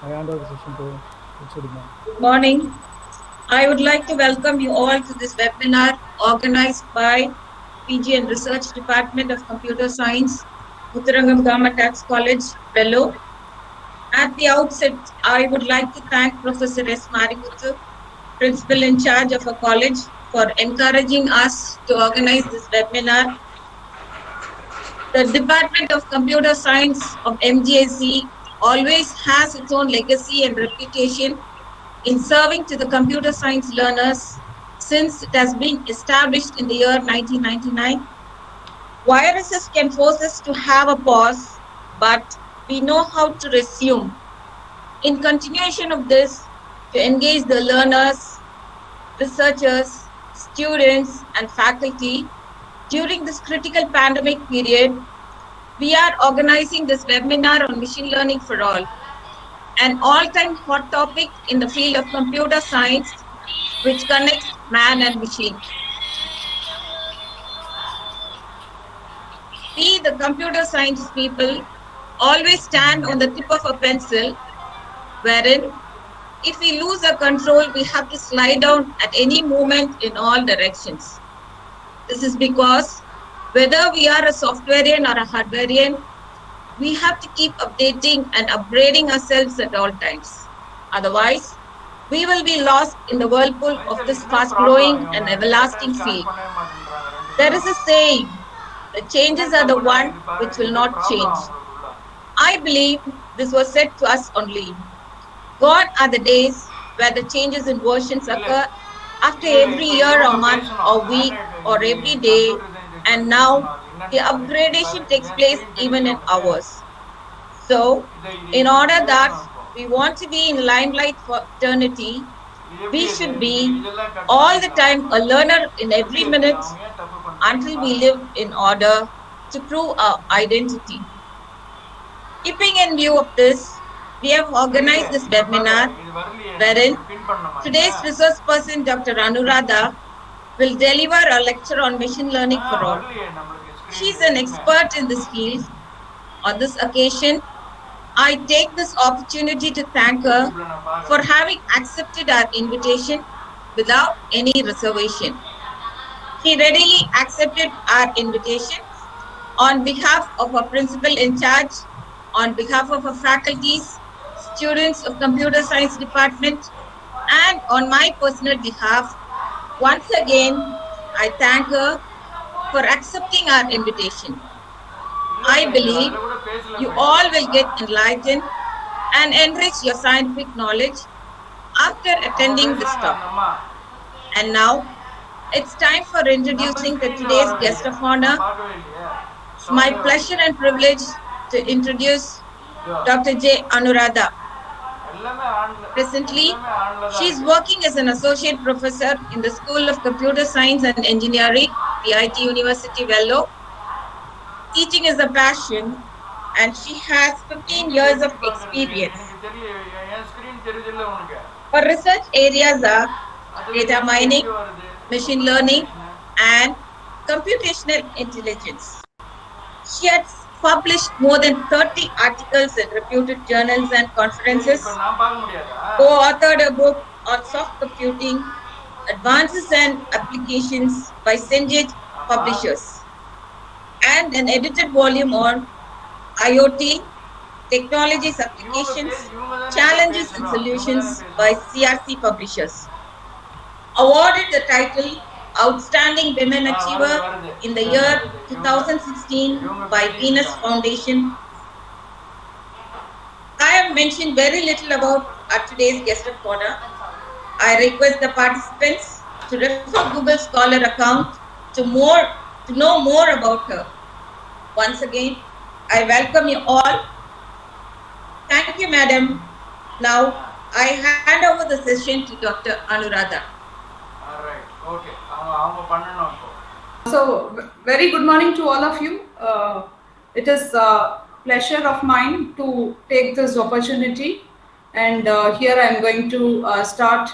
I hand over the session to HOD ma'am. Good morning. I would like to welcome you all to this webinar organized by PG and Research Department of Computer Science, Mutharangam Government Tax College, Vellore. At the outset, I would like to thank Professor S. Marikuthu, Principal in charge of our college, for encouraging us to organize this webinar. The Department of Computer Science of MGSE always has its own legacy and reputation in serving to the computer science learners since it has been established in the year 1999. Viruses can force us to have a pause, but we know how to resume. In continuation of this, to engage the learners, researchers, students, and faculty during this critical pandemic period, we are organizing this webinar on machine learning for all, an all-time hot topic in the field of computer science, which connects man and machine. We, the computer science people, always stand on the tip of a pencil, wherein if we lose our control, we have to slide down at any moment in all directions. This is because whether we are a softwarean or a hardwarean, we have to keep updating and upgrading ourselves at all times. Otherwise, we will be lost in the whirlpool of this fast-growing and everlasting field. There is a saying, the changes are the one which will not change. I believe this was said to us only. Gone are the days where the changes in versions occur after every year or month or week or every day, and now the upgradation takes place even in hours. So, in order that we want to be in limelight for eternity, we should be all the time a learner in every minute until we live in order to prove our identity. Keeping in view of this, we have organized this webinar wherein today's resource person, Dr. Anuradha, will deliver a lecture on machine learning for all. She is an expert in this field. On this occasion, I take this opportunity to thank her for having accepted our invitation without any reservation. She readily accepted our invitation on behalf of our principal in charge, on behalf of our faculties, students of computer science department, and on my personal behalf. Once again, I thank her for accepting our invitation. I believe you all will get enlightened and enrich your scientific knowledge after attending this talk. And now, it's time for introducing today's guest of honor. It's my pleasure and privilege to introduce Dr. J. Anuradha. Presently, she is working as an associate professor in the School of Computer Science and Engineering, PIT University, Vellore. Teaching is a passion, and she has 15 years of experience. Her research areas are data mining, machine learning, and computational intelligence. She has published more than 30 articles in reputed journals and conferences, co-authored a book on soft computing, advances and applications by Cengage Publishers, and an edited volume on IoT, technologies applications, challenges and solutions by CRC Publishers. Awarded the title Outstanding Women Achiever in the year 2016 by Venus Foundation. I have mentioned very little about our today's guest of honor. I request the participants to refer Google Scholar account to know more about her. Once again, I welcome you all. Thank you, madam. Now, I hand over the session to Dr. Anuradha. All right. Okay. So, very good morning to all of you. It is a pleasure of mine to take this opportunity, and here I am going to start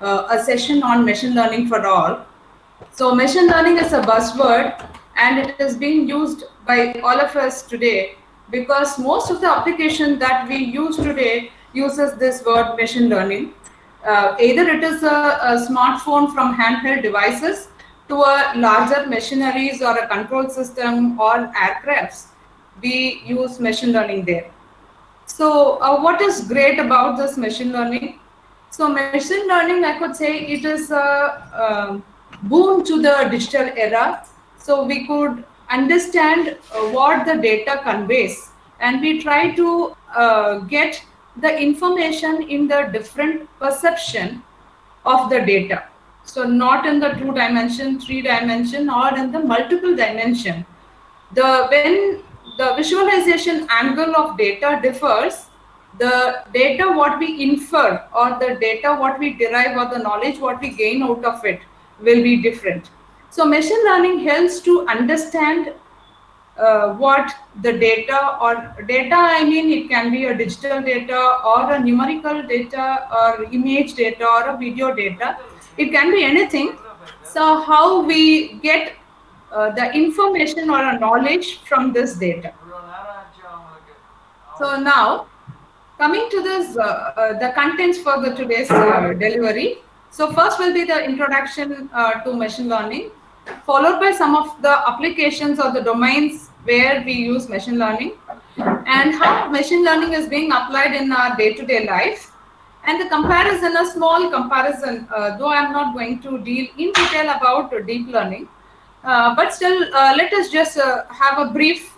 a session on machine learning for all. So, machine learning is a buzzword, and it is being used by all of us today because most of the application that we use today uses this word machine learning. Either it is a smartphone from handheld devices to a larger machineries or a control system or aircrafts, we use machine learning there. So what is great about this machine learning? So machine learning, I could say it is a boon to the digital era. So we could understand what the data conveys, and we try to get the information in the different perception of the data. So not in the 2-dimension, 3-dimension, or in the multiple dimension. When the visualization angle of data differs, the data what we infer or the data what we derive or the knowledge what we gain out of it will be different. So machine learning helps to understand what the data, or data I mean it can be a digital data or a numerical data or image data or a video data. It can be anything. So how we get the information or a knowledge from this data. So now coming to this, the contents for the today's delivery. So first will be the introduction to machine learning, followed by some of the applications or the domains where we use machine learning, and how machine learning is being applied in our day-to-day life, and the comparison, a small comparison, though I'm not going to deal in detail about deep learning, but still let us just have a brief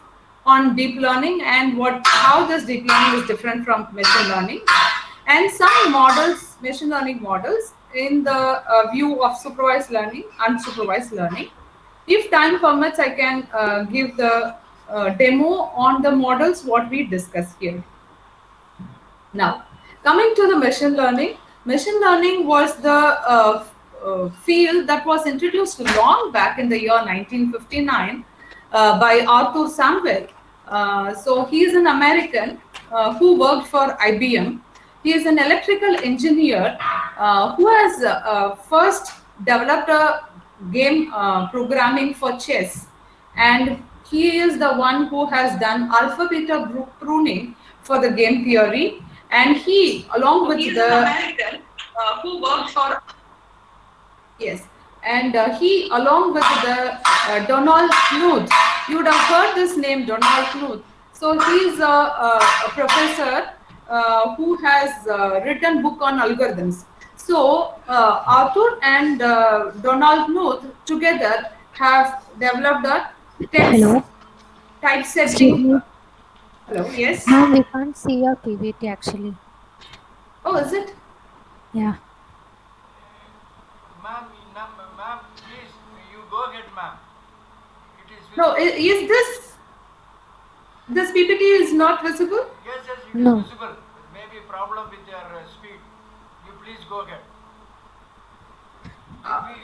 on deep learning and how this deep learning is different from machine learning, and some models, machine learning models, in the view of supervised learning, unsupervised learning. If time permits, I can give the demo on the models what we discussed here. Now, coming to the machine learning was the field that was introduced long back in the year 1959 by Arthur Samwell. So he is an American who worked for IBM. He is an electrical engineer who has first developed a game programming for chess, and he is the one who has done alpha beta pruning for the game theory, and he along with the American who worked for he along with the Donald Knuth. You would have heard this name, Donald Knuth. So he is a professor who has written book on algorithms. So Arthur and Donald Knuth together have developed a text typesetting. Hello, yes. Ma'am, we can't see your PPT actually. Oh, is it? Yeah. Ma'am, please, you go ahead, ma'am. It is visible. No, is this PPT is not visible? Yes, it No. is visible. Maybe problem with your speed. You please go ahead.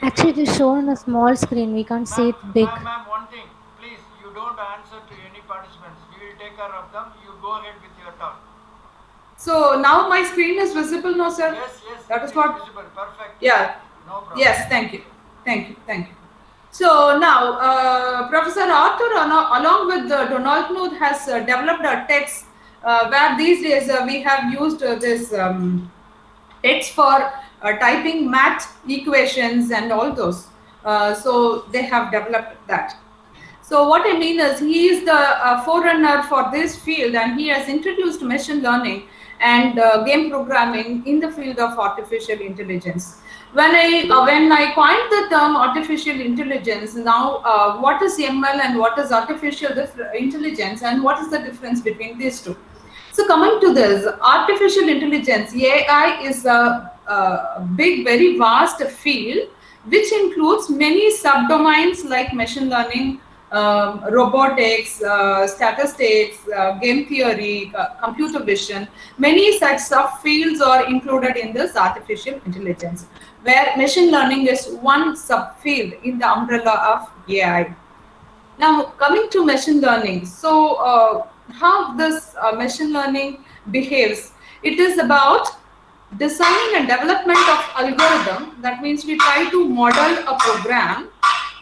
Actually, it is shown on a small screen. We can't see it big. Ma'am, one thing, please, you don't answer to any participants. We will take care of them. You go ahead with your talk. So now my screen is visible, no, sir? Yes, That is it what. visible. Perfect. Yeah. No problem. Yes. Thank you. So now, Professor Arthur, along with Donald Knuth, has developed a text where these days we have used this text for typing math equations and all those. So they have developed that. So what I mean is he is the forerunner for this field, and he has introduced machine learning and game programming in the field of artificial intelligence. When I coined the term artificial intelligence, now what is ML and what is artificial intelligence, and what is the difference between these two? So coming to this, artificial intelligence, AI is a big, very vast field which includes many subdomains like machine learning, robotics, statistics, game theory, computer vision. Many such subfields are included in this artificial intelligence, where machine learning is one subfield in the umbrella of AI. Now, coming to machine learning, so how this machine learning behaves, it is about designing and development of algorithm. That means we try to model a program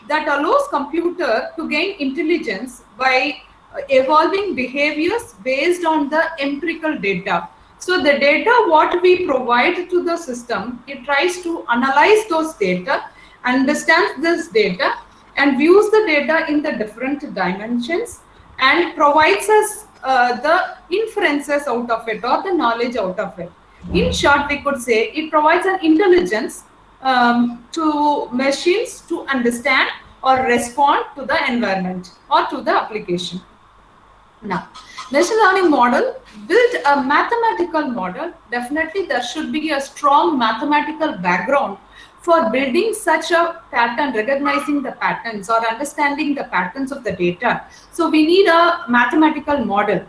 that allows computer to gain intelligence by evolving behaviors based on the empirical data. So the data what we provide to the system, it tries to analyze those data, understands this data, and views the data in the different dimensions and provides us the inferences out of it or the knowledge out of it. In short, we could say it provides an intelligence to machines to understand or respond to the environment or to the application. Now, machine learning model, build a mathematical model. Definitely there should be a strong mathematical background for building such a pattern, recognizing the patterns or understanding the patterns of the data. So we need a mathematical model.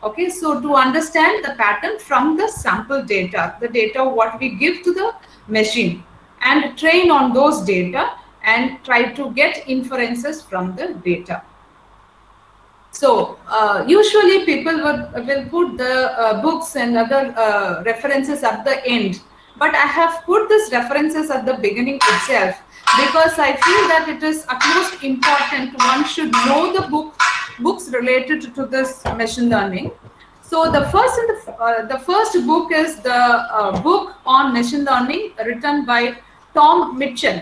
Okay, so to understand the pattern from the sample data, the data what we give to the machine, and train on those data and try to get inferences from the data. So usually people will put the books and other references at the end, but I have put these references at the beginning itself because I feel that it is utmost important. One should know the books related to this machine learning. So the first book is the book on machine learning written by Tom Mitchell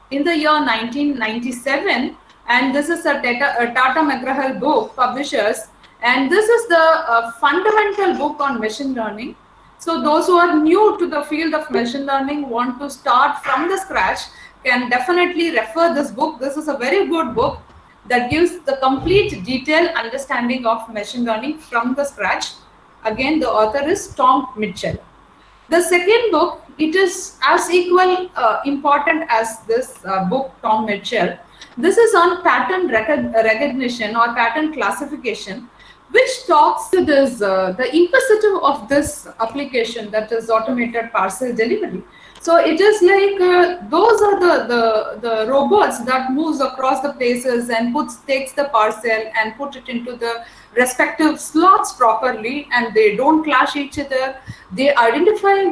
in the year 1997, and this is a Tata McGraw-Hill book, publishers, and this is the fundamental book on machine learning. So those who are new to the field of machine learning, want to start from the scratch, can definitely refer this book. This is a very good book that gives the complete detailed understanding of machine learning from the scratch. Again, the author is Tom Mitchell. The second book, it is as equal important as this book, Tom Mitchell. This is on pattern recognition or pattern classification, which talks to this the inquisitive of this application, that is automated parcel delivery. So it is like those are the robots that moves across the places and takes the parcel and put it into the respective slots properly, and they don't clash each other. They identify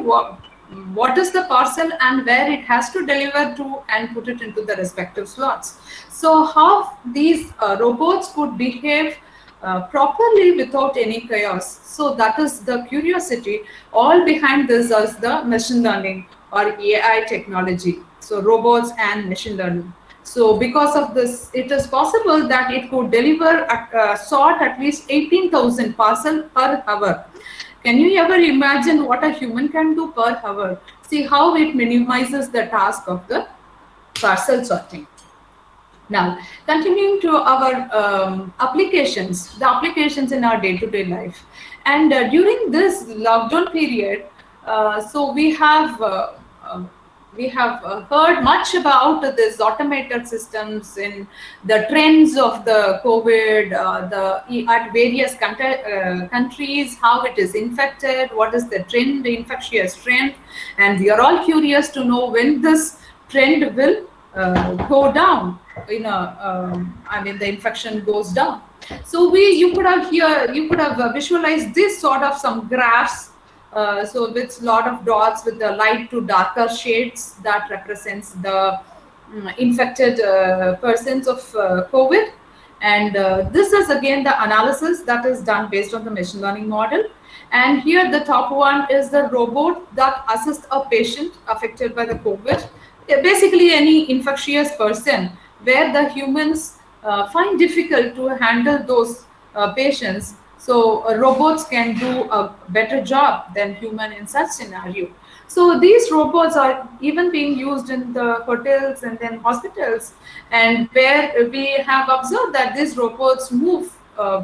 what is the parcel and where it has to deliver to and put it into the respective slots. So how these robots could behave properly without any chaos. So that is the curiosity. All behind this is the machine learning or AI technology. So robots and machine learning. So because of this, it is possible that it could deliver sort at least 18,000 parcels per hour. Can you ever imagine what a human can do per hour? See how it minimizes the task of the parcel sorting. Now, continuing to our applications, the applications in our day-to-day life. And during this lockdown period, so we have heard much about these automated systems in the trends of the COVID, at various countries, how it is infected, what is the trend, the infectious trend, and we are all curious to know when this trend will go down. I mean, the infection goes down. So you could have visualized this sort of some graphs. So with lot of dots with the light to darker shades that represents the infected persons of COVID. And this is again the analysis that is done based on the machine learning model. And here the top one is the robot that assists a patient affected by the COVID. Basically any infectious person where the humans find difficult to handle those patients. So robots can do a better job than human in such scenario. So these robots are even being used in the hotels and then hospitals, and where we have observed that these robots move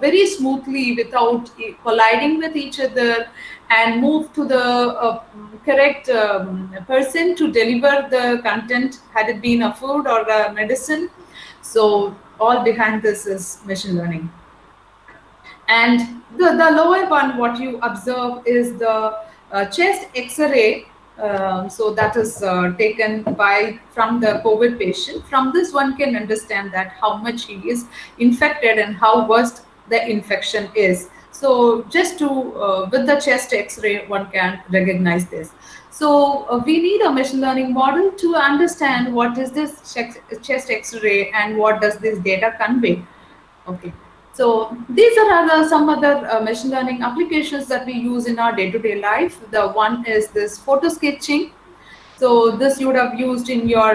very smoothly without colliding with each other, and move to the correct person to deliver the content, had it been a food or a medicine. So all behind this is machine learning. And the lower one, what you observe is the chest X-ray. So that is taken from the COVID patient. From this, one can understand that how much he is infected and how worst the infection is. So just to with the chest X-ray, one can recognize this. So we need a machine learning model to understand what is this chest X-ray and what does this data convey. Okay. So these are some other machine learning applications that we use in our day-to-day life. The one is this photo sketching. So this you would have used in your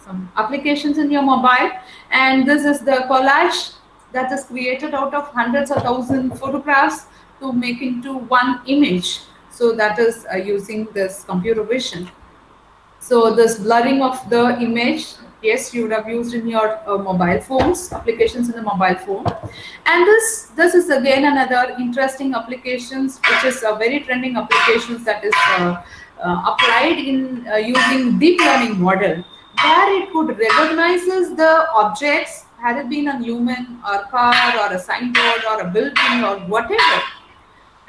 some applications in your mobile, and this is the collage that is created out of hundreds or thousands photographs to make into one image. So that is using this computer vision. So this blurring of the image, yes, you would have used in your mobile phones, applications in the mobile phone. And this is again another interesting applications, which is a very trending applications that is applied in using deep learning model, where it could recognizes the objects, had it been a human or car or a signboard or a building or whatever,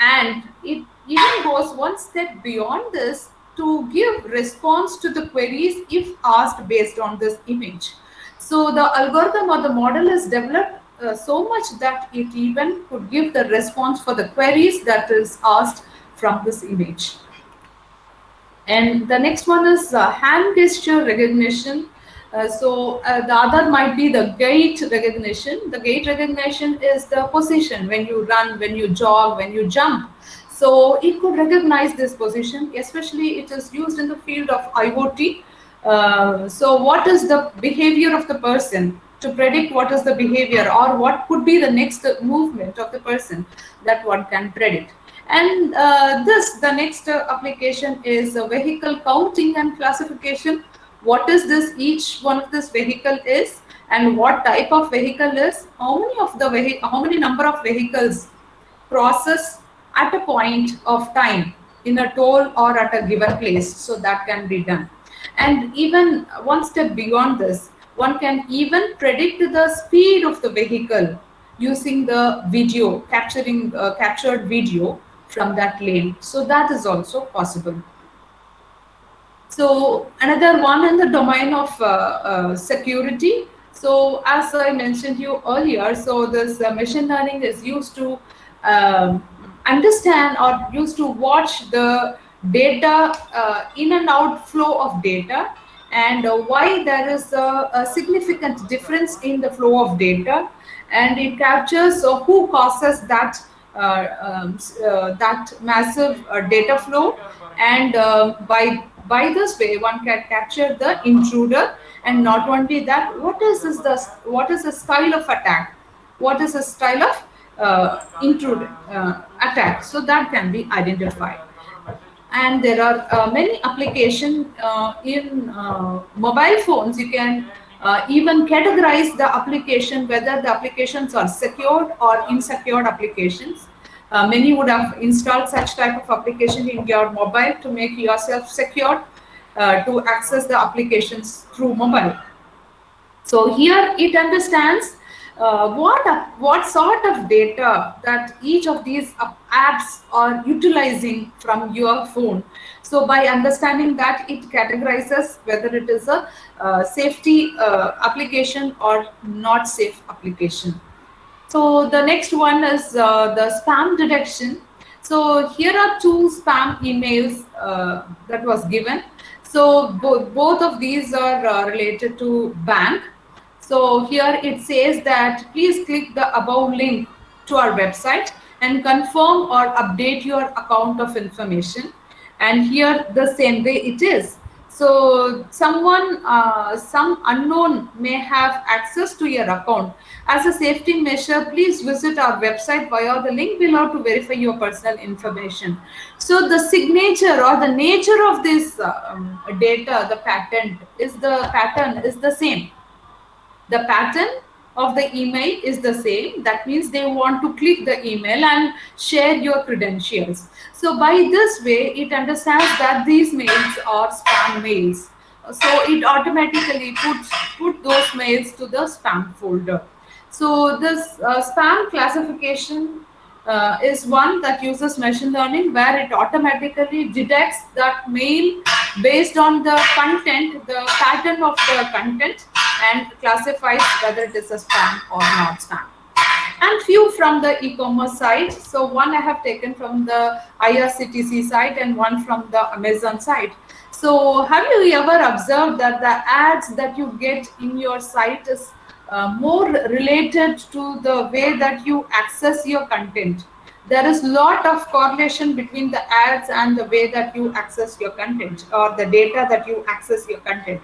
and it even goes one step beyond this to give response to the queries if asked based on this image. So the algorithm or the model is developed so much that it even could give the response for the queries that is asked from this image. And the next one is hand gesture recognition. The other might be the gait recognition. The gait recognition is the position when you run, when you jog, when you jump. So it could recognize this position, especially it is used in the field of IoT. So what is the behavior of the person, to predict what is the behavior or what could be the next movement of the person, that one can predict. And the next application is vehicle counting and classification. What is this, each one of this vehicle is, and what type of vehicle is, how many number of vehicles process at a point of time in a toll or at a given place. So that can be done. And even one step beyond this, one can even predict the speed of the vehicle using the video, captured video from that lane. So that is also possible. So another one in the domain of security. So as I mentioned you earlier, so this machine learning is used to understand or used to watch the data, in and out flow of data, and why there is a significant difference in the flow of data, and it captures who causes that that massive data flow, and by this way one can capture the intruder. And not only that, what is the style of attack, what is the style of intruder attack, so that can be identified. And there are many applications in mobile phones. You can even categorize the application, whether the applications are secured or unsecured applications. Many would have installed such type of application in your mobile to make yourself secure to access the applications through mobile. So here it understands what sort of data that each of these apps are utilizing from your phone. So by understanding that, it categorizes whether it is a safety application or not safe application. So the next one is the spam detection. So here are two spam emails that was given. So both of these are related to bank. So here it says that please click the above link to our website and confirm or update your account of information. And here the same way it is. So someone, some unknown may have access to your account. As a safety measure, please visit our website via the link below to verify your personal information. So the signature or the nature of this data, the pattern is the same. The pattern of the email is the same. That means they want to click the email and share your credentials. So by this way, it understands that these mails are spam mails. So it automatically put those mails to the spam folder. So this spam classification is one that uses machine learning, where it automatically detects that mail based on the content, the pattern of the content, and classifies whether it is a spam or not spam. And few from the e-commerce side. So one I have taken from the IRCTC site and one from the Amazon site. So have you ever observed that the ads that you get in your site is more related to the way that you access your content. There is lot of correlation between the ads and the way that you access your content, or the data that you access your content.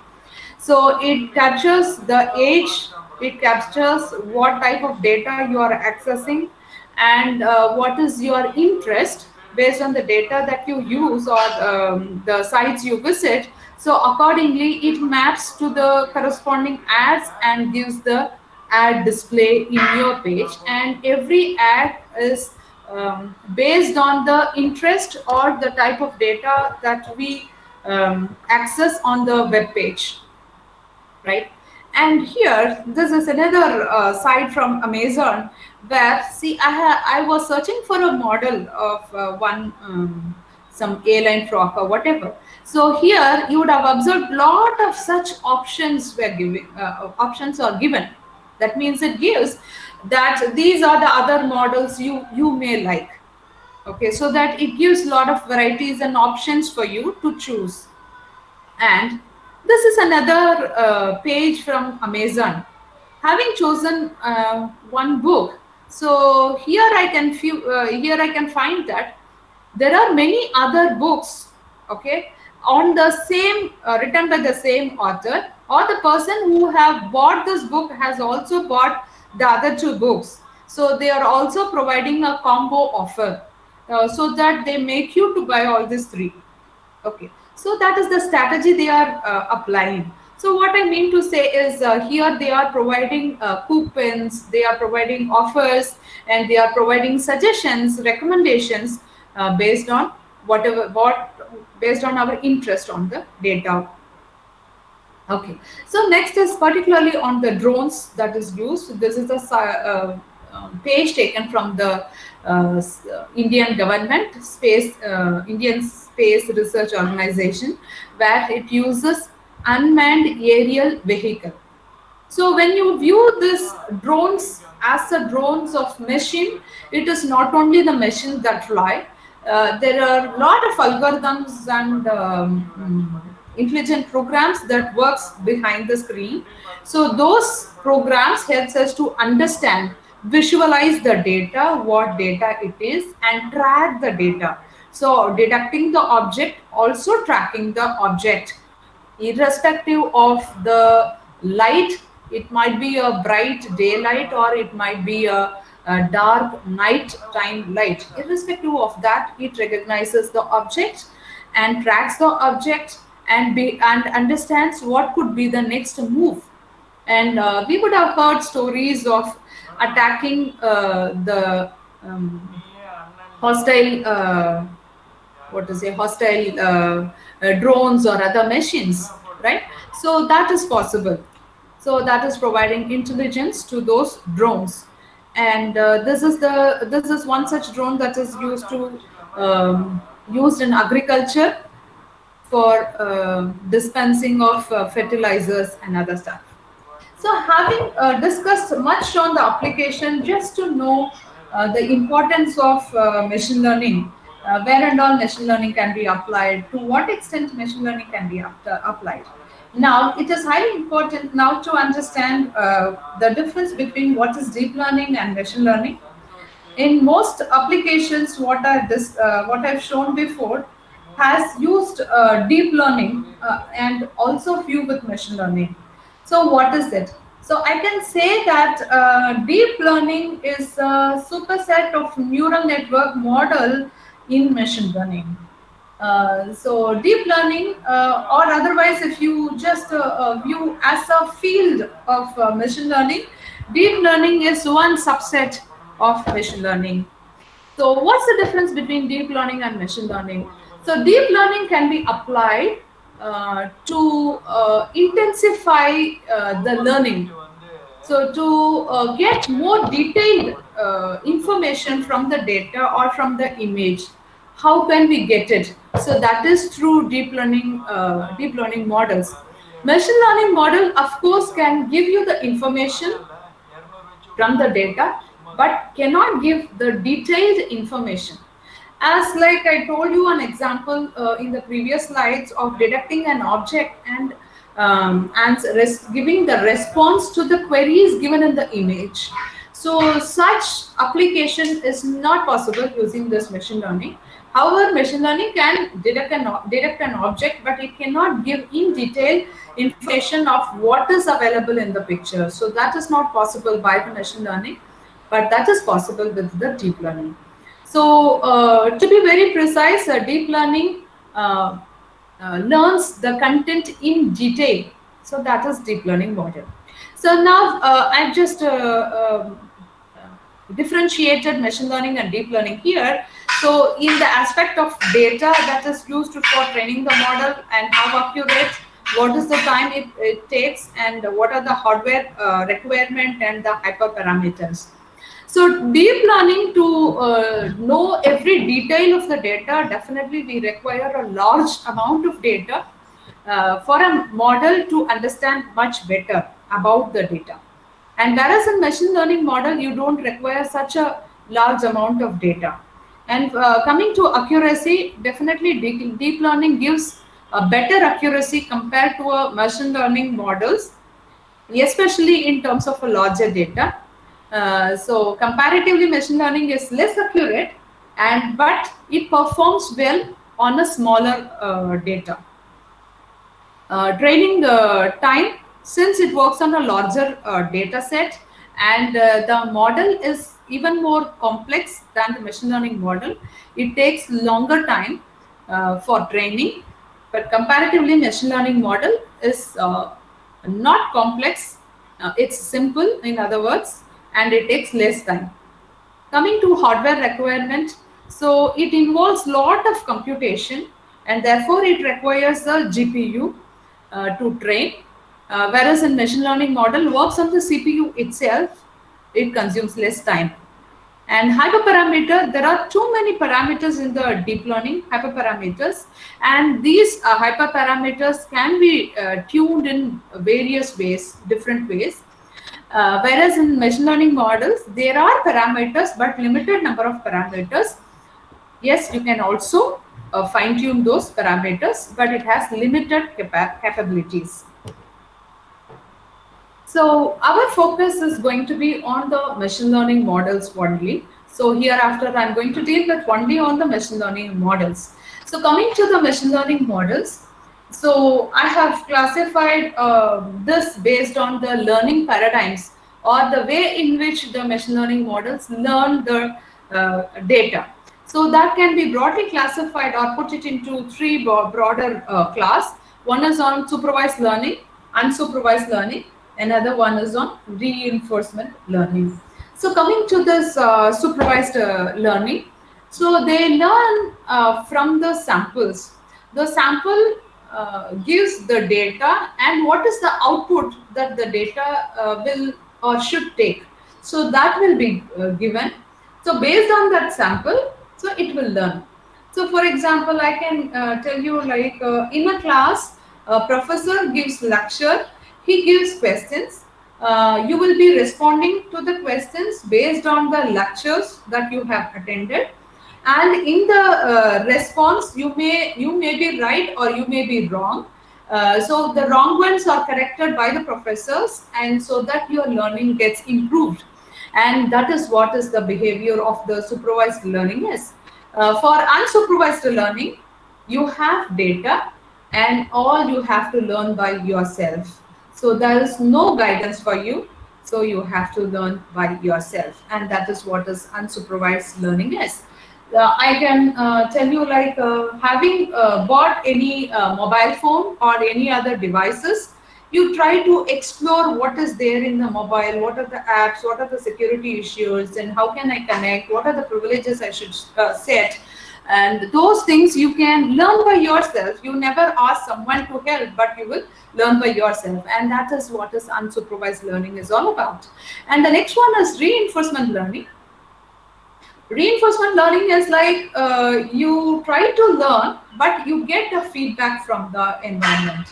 So it captures the age, it captures what type of data you are accessing, and what is your interest based on the data that you use, or the sites you visit. So accordingly, it maps to the corresponding ads and gives the ad display in your page. And every ad is based on the interest or the type of data that we access on the web page, right? And here, this is another site from Amazon, where, see, I was searching for a model of one some airline frock or whatever. So here you would have observed lot of such options were given. Options are given. That means it gives that these are the other models you may like. Okay, so that it gives lot of varieties and options for you to choose. And this is another page from Amazon. Having chosen one book, so here I can find that there are many other books, okay, on the same written by the same author, or the person who have bought this book has also bought the other two books. So they are also providing a combo offer, so that they make you to buy all these three. Okay, so that is the strategy they are applying. So what I mean to say is, here they are providing coupons, they are providing offers, and they are providing suggestions, recommendations based on based on our interest on the data. Okay, so next is particularly on the drones that is used. This is a page taken from the Indian government Indian Space Research Organization, where it uses unmanned aerial vehicle. So when you view this drones as a drones of machine, it is not only the machines that fly. There are a lot of algorithms and intelligent programs that works behind the screen. So those programs helps us to understand, visualize the data, what data it is, and track the data. So detecting the object, also tracking the object, irrespective of the light. It might be a bright daylight, or it might be a dark night time light. Irrespective of that, it recognizes the object and tracks the object, and understands what could be the next move. And we would have heard stories of attacking the hostile drones or other machines, right? So that is possible. So that is providing intelligence to those drones. And this is one such drone that is used in agriculture for dispensing of fertilizers and other stuff. So having discussed much on the application, just to know the importance of machine learning, where and all machine learning can be applied, to what extent machine learning can be applied. Now, it is highly important now to understand the difference between what is deep learning and machine learning. In most applications, what I've shown before has used deep learning and also few with machine learning. So what is it? So I can say that deep learning is a superset of neural network model in machine learning. So deep learning, or otherwise if you just view as a field of machine learning, deep learning is one subset of machine learning. So what's the difference between deep learning and machine learning? So deep learning can be applied to intensify the learning. So to get more detailed information from the data or from the image. How can we get it? So that is through deep learning models. Machine learning model, of course, can give you the information from the data, but cannot give the detailed information. As like I told you an example in the previous slides of detecting an object and and giving the response to the queries given in the image. So such application is not possible using this machine learning. However, machine learning can detect an object, but it cannot give in detail information of what is available in the picture. So that is not possible by the machine learning, but that is possible with the deep learning. So to be very precise, deep learning learns the content in detail. So that is deep learning model. So now I've just differentiated machine learning and deep learning here. So in the aspect of data that is used for training the model and how accurate, what is the time it takes, and what are the hardware requirement and the hyperparameters. So deep learning, to know every detail of the data, definitely we require a large amount of data for a model to understand much better about the data. And whereas in machine learning model, you don't require such a large amount of data. And coming to accuracy, definitely deep learning gives a better accuracy compared to a machine learning models, especially in terms of a larger data. So comparatively, machine learning is less accurate, but it performs well on a smaller data. Training time, since it works on a larger data set, and the model is even more complex than the machine learning model, it takes longer time for training. But comparatively, machine learning model is not complex. It's simple, in other words, and it takes less time. Coming to hardware requirement, so it involves lot of computation, and therefore it requires a GPU to train. Whereas in machine learning model works on the CPU itself, it consumes less time. And hyperparameter, there are too many parameters in the deep learning, hyperparameters, and these hyperparameters can be tuned in various ways, different ways. Whereas in machine learning models, there are parameters, but limited number of parameters. Yes, you can also fine tune those parameters, but it has limited capabilities. So our focus is going to be on the machine learning models only. So hereafter, I'm going to deal with only on the machine learning models. So coming to the machine learning models, so I have classified this based on the learning paradigms, or the way in which the machine learning models learn the data. So that can be broadly classified or put it into three broader class. One is on supervised learning, unsupervised learning. Another one is on reinforcement learning. So coming to this supervised learning, so they learn from the samples. The sample gives the data and what is the output that the data will or should take. So that will be given. So based on that sample, so it will learn. So for example, I can tell you, like in a class, a professor gives lecture, he gives questions. You will be responding to the questions based on the lectures that you have attended, and in the response you may be right or you may be wrong. So the wrong ones are corrected by the professors, and so that your learning gets improved. And that is what is the behavior of the supervised learning is. For unsupervised learning, you have data and all you have to learn by yourself. So there is no guidance for you. So you have to learn by yourself. And that is what is unsupervised learning is. I can tell you, like having bought any mobile phone or any other devices, you try to explore what is there in the mobile, what are the apps, what are the security issues, and how can I connect, what are the privileges I should set. And those things you can learn by yourself. You never ask someone to help, but you will learn by yourself. And that is what is unsupervised learning is all about. And the next one is reinforcement learning. Reinforcement learning is like you try to learn, but you get the feedback from the environment.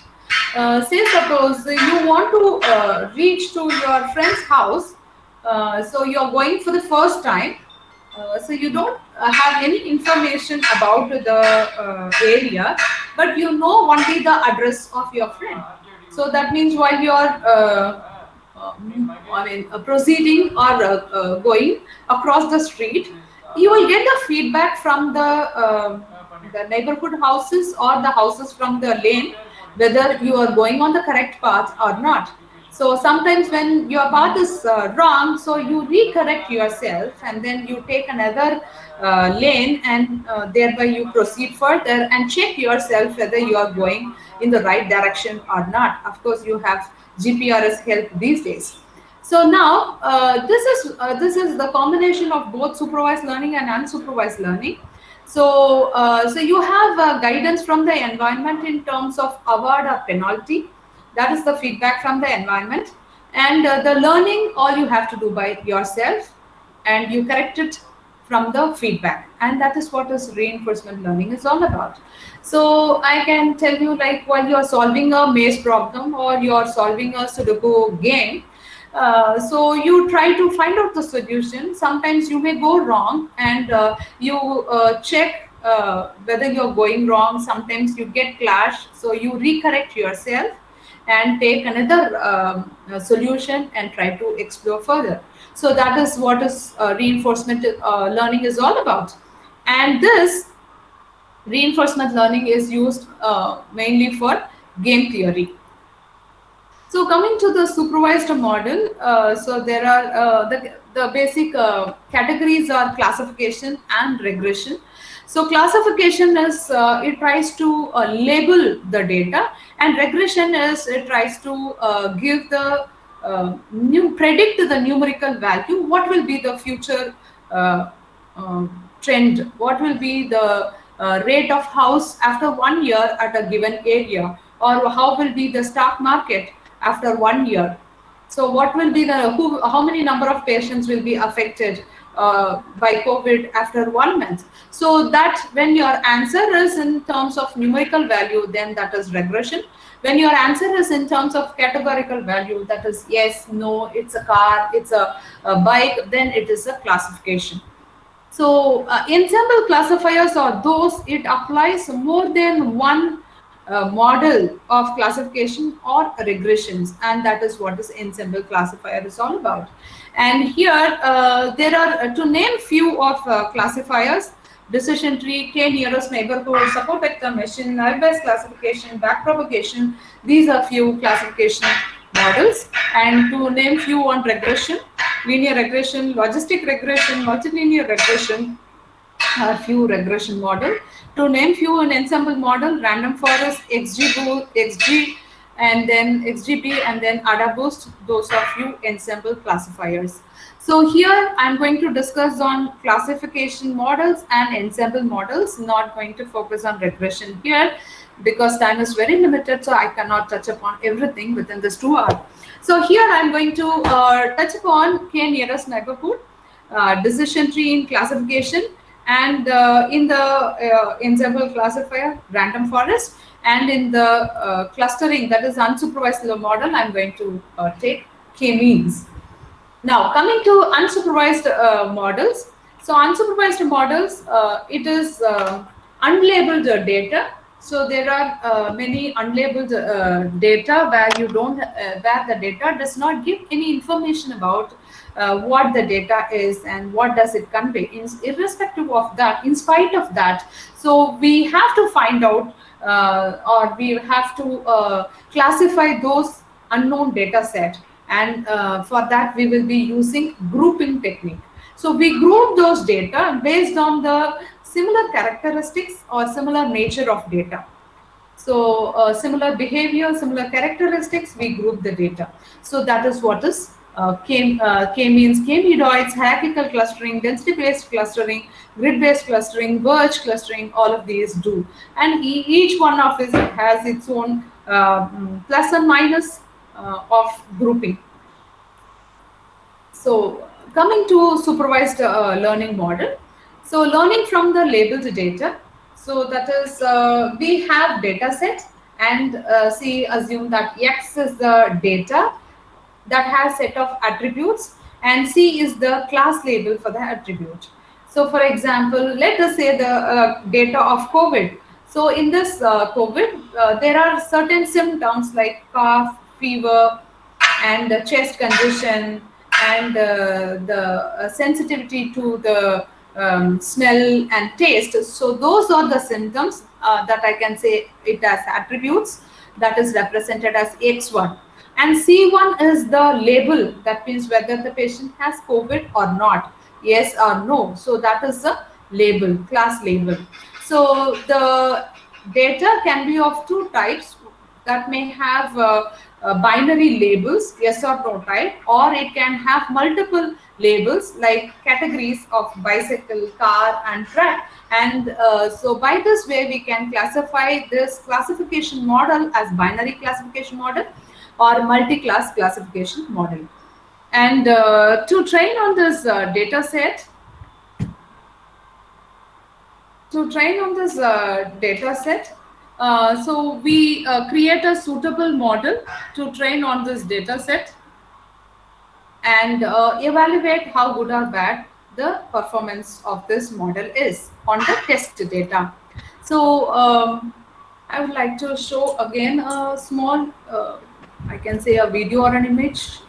Say suppose you want to reach to your friend's house, so you're going for the first time, so you don't have any information about the area, but you know only the address of your friend. So that means while you are proceeding or going across the street, you will get the feedback from the neighborhood houses or the houses from the lane whether you are going on the correct path or not. So sometimes when your path is wrong, so you recorrect yourself and then you take another lane and thereby you proceed further and check yourself whether you are going in the right direction or not. Of course, you have GPRS help these days. So now this is the combination of both supervised learning and unsupervised learning. So so you have guidance from the environment in terms of award or penalty. That is the feedback from the environment, and the learning all you have to do by yourself, and you correct it from the feedback, and that is what is reinforcement learning is all about. So I can tell you, like while you are solving a maze problem or you are solving a Sudoku game, so you try to find out the solution. Sometimes you may go wrong and you check whether you're going wrong. Sometimes you get clash, so you recorrect yourself and take another solution and try to explore further. So that is what is reinforcement learning is all about. And this reinforcement learning is used mainly for game theory. So coming to the supervised model, so there are the basic categories are classification and regression. So classification is it tries to label the data, and regression is it tries to give the predict the numerical value. What will be the future trend? What will be the rate of house after 1 year at a given area, or how will be the stock market after 1 year? So what will be how many number of patients will be affected by COVID after 1 month? So that when your answer is in terms of numerical value, then that is regression. When your answer is in terms of categorical value, that is yes, no, it's a car, it's a bike, then it is a classification. So ensemble classifiers are those it applies more than one model of classification or regressions, and that is what this ensemble classifier is all about. And here there are to name few of classifiers: decision tree, k-nearest neighborhood, support vector machine, null-based classification, backpropagation. These are few classification models. And to name few on regression: linear regression, logistic regression, multilinear regression are few regression model. To name few an ensemble model: random forest, XG, and then XGB, and then AdaBoost. Those are few ensemble classifiers. So here I'm going to discuss on classification models and ensemble models, not going to focus on regression here because time is very limited, so I cannot touch upon everything within this 2 hours. So here I'm going to touch upon k-nearest neighborhood, decision tree in classification, and in the ensemble classifier, random forest, and in the clustering, that is unsupervised model, I'm going to take k-means. Now coming to unsupervised models. So unsupervised models, it is unlabeled data. So there are many unlabeled data where you don't, where the data does not give any information about what the data is and what does it convey. Irrespective of that, in spite of that, so we have to find out or we have to classify those unknown data set, and for that we will be using grouping technique. So we group those data based on the similar characteristics or similar nature of data. So similar behavior, similar characteristics, we group the data. So that is what is k-means, k-medoids, hierarchical clustering, density-based clustering, grid-based clustering, Birch clustering, all of these do. And each one of these has its own plus and minus of grouping. So coming to supervised learning model. So learning from the labeled data. So that is we have data set, and assume that X is the data that has set of attributes, and C is the class label for the attribute. So for example, let us say the data of COVID. So in this COVID, there are certain symptoms like cough, fever, and chest congestion, and the sensitivity to the smell and taste. So those are the symptoms that I can say it as attributes that is represented as X1. And C1 is the label, that means whether the patient has COVID or not, yes or no. So that is the label, class label. So the data can be of two types, that may have binary labels, yes or no type, or it can have multiple labels like categories of bicycle, car, and truck. And so by this way we can classify this classification model as binary classification model or multi-class classification model. And to train on this data set, so we create a suitable model to train on this data set and evaluate how good or bad the performance of this model is on the test data. So I would like to show again a small, I can say a video or an image.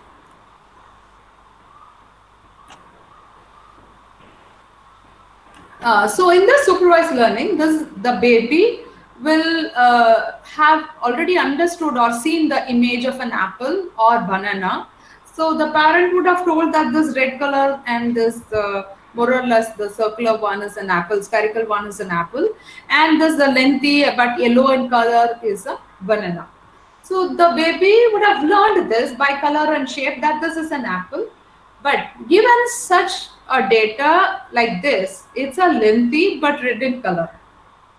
So in the supervised learning, the baby will have already understood or seen the image of an apple or banana. So the parent would have told that this red color and this more or less the circular one is an apple, spherical one is an apple, and this the lengthy but yellow in color is a banana. So the baby would have learned this by color and shape that this is an apple. But given such a data like this, it's a lengthy but red in color.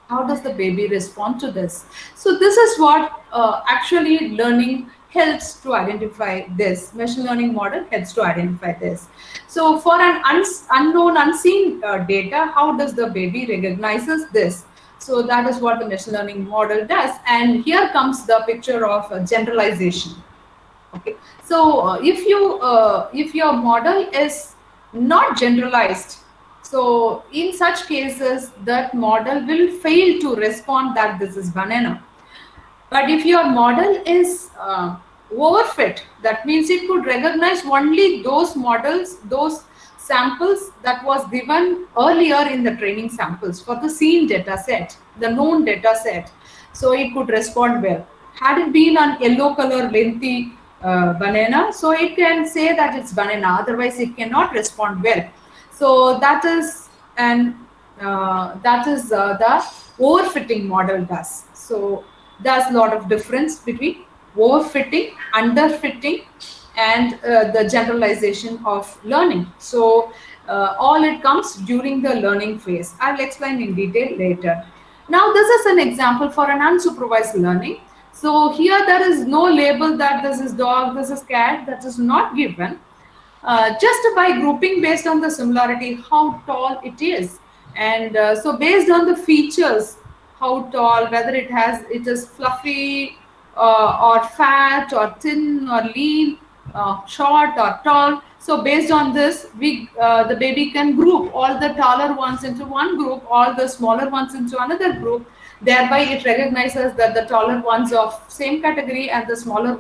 How does the baby respond to this? So this is what actually learning helps to identify this. Machine learning model helps to identify this. So for an unknown, unseen data, how does the baby recognizes this? So that is what the machine learning model does. And here comes the picture of generalization. Okay, so if your model is not generalized, so in such cases that model will fail to respond that this is banana. But if your model is overfit, that means it could recognize only those models, those samples that was given earlier in the training samples for the seen data set, the known data set. So it could respond well. Had it been an yellow color lengthy banana, so it can say that it's banana, otherwise it cannot respond well. So that is the overfitting model does. So there's a lot of difference between overfitting, underfitting, and the generalization of learning. So all it comes during the learning phase. I will explain in detail later. Now this is an example for an unsupervised learning. So here there is no label that this is dog, this is cat, that is not given. Just by grouping based on the similarity, how tall it is. And so based on the features, how tall, whether it is fluffy or fat or thin or lean, short or tall. So based on this, the baby can group all the taller ones into one group, all the smaller ones into another group. Thereby, it recognizes that the taller ones of same category and the smaller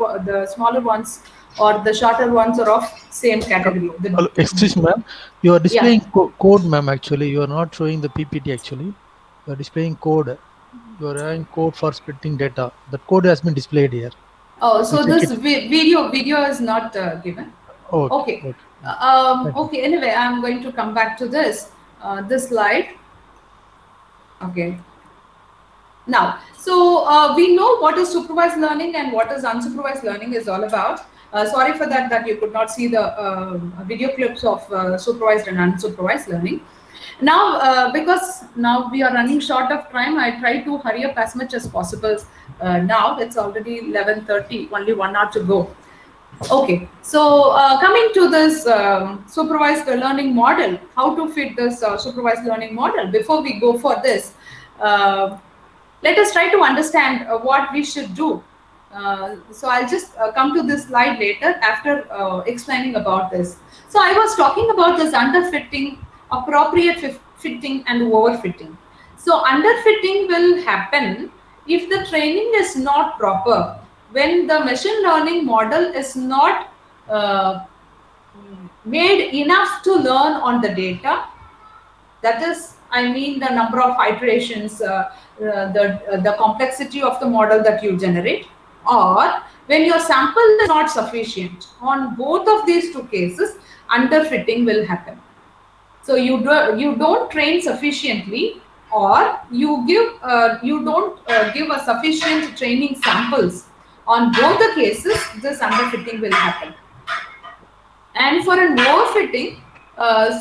ones or the shorter ones are of same category. Excuse me, ma'am. You are displaying code, ma'am. Actually, you are not showing the PPT. Actually, you are displaying code. You are having code for splitting data. The code has been displayed here. Oh, so this video is not given. Oh, okay. Okay. Anyway, I'm going to come back to this slide. Okay. Now, so we know what is supervised learning and what is unsupervised learning is all about. Sorry for that you could not see the video clips of supervised and unsupervised learning. Now, because now we are running short of time, I try to hurry up as much as possible. Now it's already 11:30, only 1 hour to go. Okay, so coming to this supervised learning model, how to fit this supervised learning model. Before we go for this, let us try to understand what we should do. So I'll just come to this slide later after explaining about this. So I was talking about this underfitting, appropriate fitting, and overfitting. So underfitting will happen if the training is not proper, when the machine learning model is not made enough to learn on the data. That is, I mean, the number of iterations, the complexity of the model that you generate, or when your sample is not sufficient. On both of these two cases, underfitting will happen. So you don't train sufficiently, or you don't give a sufficient training samples. On both the cases, this underfitting will happen. And for an overfitting,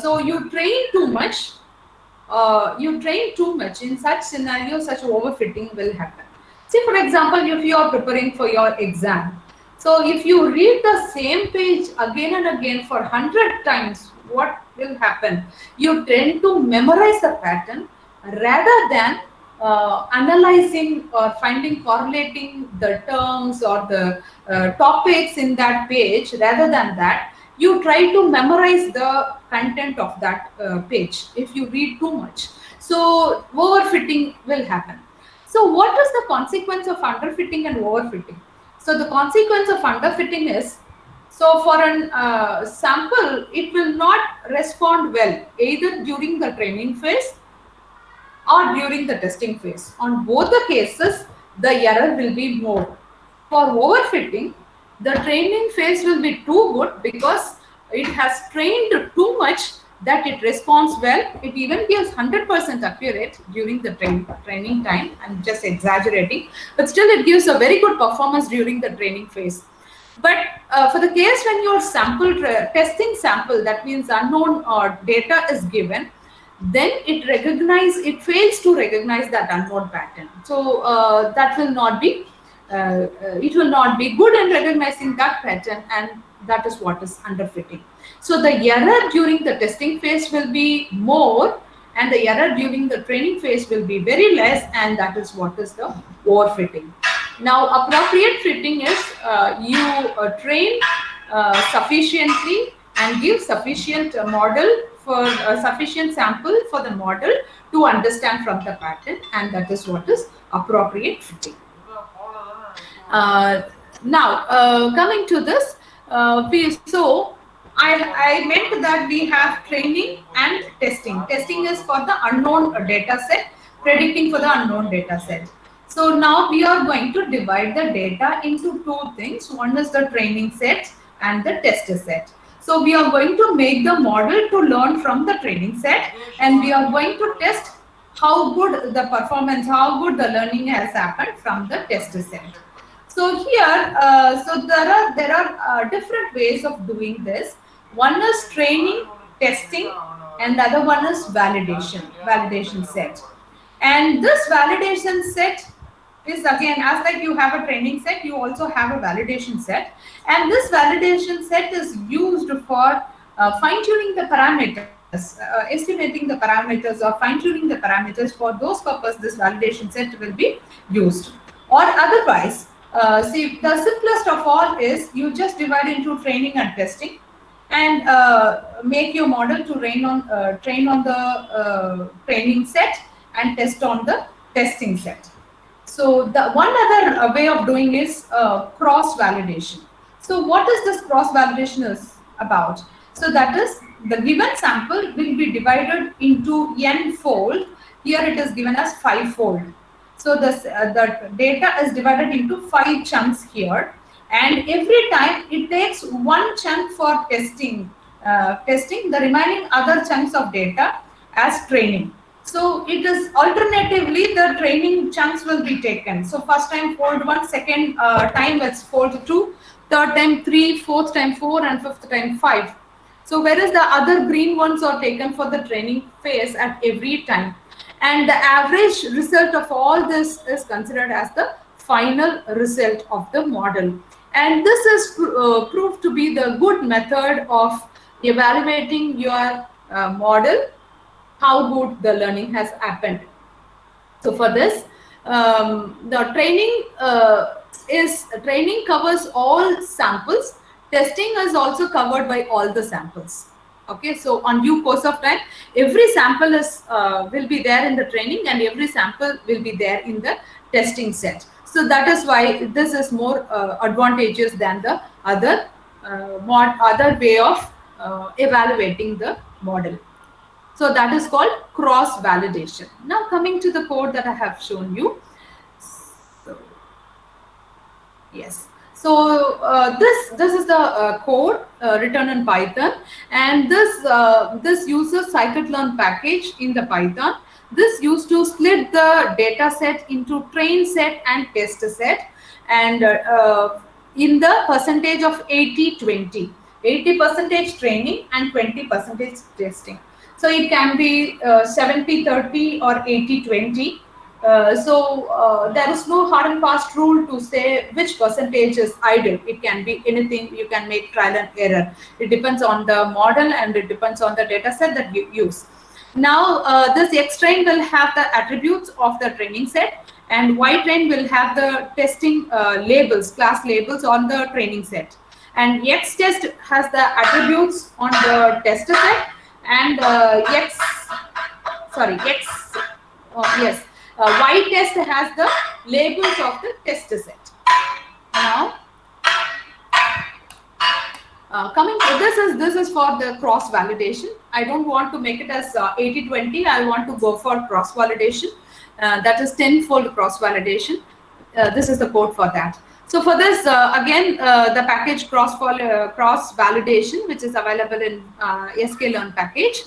so you train too much. In such scenarios, such overfitting will happen. See, for example, if you are preparing for your exam, so if you read the same page again and again for 100 times, what will happen? You tend to memorize the pattern rather than analyzing or correlating the terms or the topics in that page. Rather than that, you try to memorize the content of that page if you read too much. So overfitting will happen. So what is the consequence of underfitting and overfitting? So the consequence of underfitting is, so for an sample, it will not respond well either during the training phase or during the testing phase. On both the cases, the error will be more. For overfitting, the training phase will be too good because it has trained too much that it responds well. It even gives 100% accurate during the training time. I'm just exaggerating, but still it gives a very good performance during the training phase. But for the case when your testing sample, that means unknown data is given, then it fails to recognize that unknown pattern. So that will not be it will not be good in recognizing that pattern, and that is what is underfitting. So the error during the testing phase will be more, and the error during the training phase will be very less, and that is what is the overfitting. Now, appropriate fitting is you train sufficiently and give sufficient model for sufficient sample for the model to understand from the pattern, and that is what is appropriate fitting. Now, coming to this, so I meant that we have training and testing. Testing is for the unknown data set, predicting for the unknown data set. So now we are going to divide the data into two things. One is the training set and the test set. So we are going to make the model to learn from the training set, and we are going to test how good the performance, how good the learning has happened from the test set. So here, so there are different ways of doing this. One is training, testing, and the other one is validation set. And this validation set is, again, as like you have a training set, you also have a validation set. And this validation set is used for fine-tuning the parameters, estimating the parameters or fine-tuning the parameters. For those purposes, this validation set will be used. Or otherwise, see, the simplest of all is you just divide into training and testing, and make your model to train on the training set and test on the testing set. So the one other way of doing is cross validation. So what is this cross validation is about? So that is, the given sample will be divided into n-fold. Here it is given as 5-fold. So the data is divided into 5 chunks here, and every time it takes one chunk for testing, the remaining other chunks of data as training. So it is alternatively the training chunks will be taken. So first time fold 1, second time it's fold 2, third time 3, fourth time 4, and fifth time 5. So whereas the other green ones are taken for the training phase at every time. And the average result of all this is considered as the final result of the model. And this is proved to be the good method of evaluating your model, how good the learning has happened. So for this, the training covers all samples. Testing is also covered by all the samples. Okay, so on due course of time, every sample is will be there in the training, and every sample will be there in the testing set. So that is why this is more advantageous than the other other way of evaluating the model. So that is called cross validation. Now coming to the code that I have shown you. So, yes. So this is the code written in Python, and this uses scikit-learn package in the Python. This used to split the data set into train set and test set, and in the percentage of 80-20, 80% training and 20% testing. So it can be 70-30 or 80-20. There is no hard and fast rule to say which percentage is ideal. It can be anything. You can make trial and error. It depends on the model, and it depends on the data set that you use. Now this X train will have the attributes of the training set, and Y train will have the testing labels, class labels on the training set, and X test has the attributes on the tester set, and Y test has the labels of the tester set. Now this is for the cross validation. I don't want to make it as 80-20. I want to go for cross validation. That is 10-fold cross validation. This is the code for that. So for this, again, the package cross validation, which is available in sklearn package.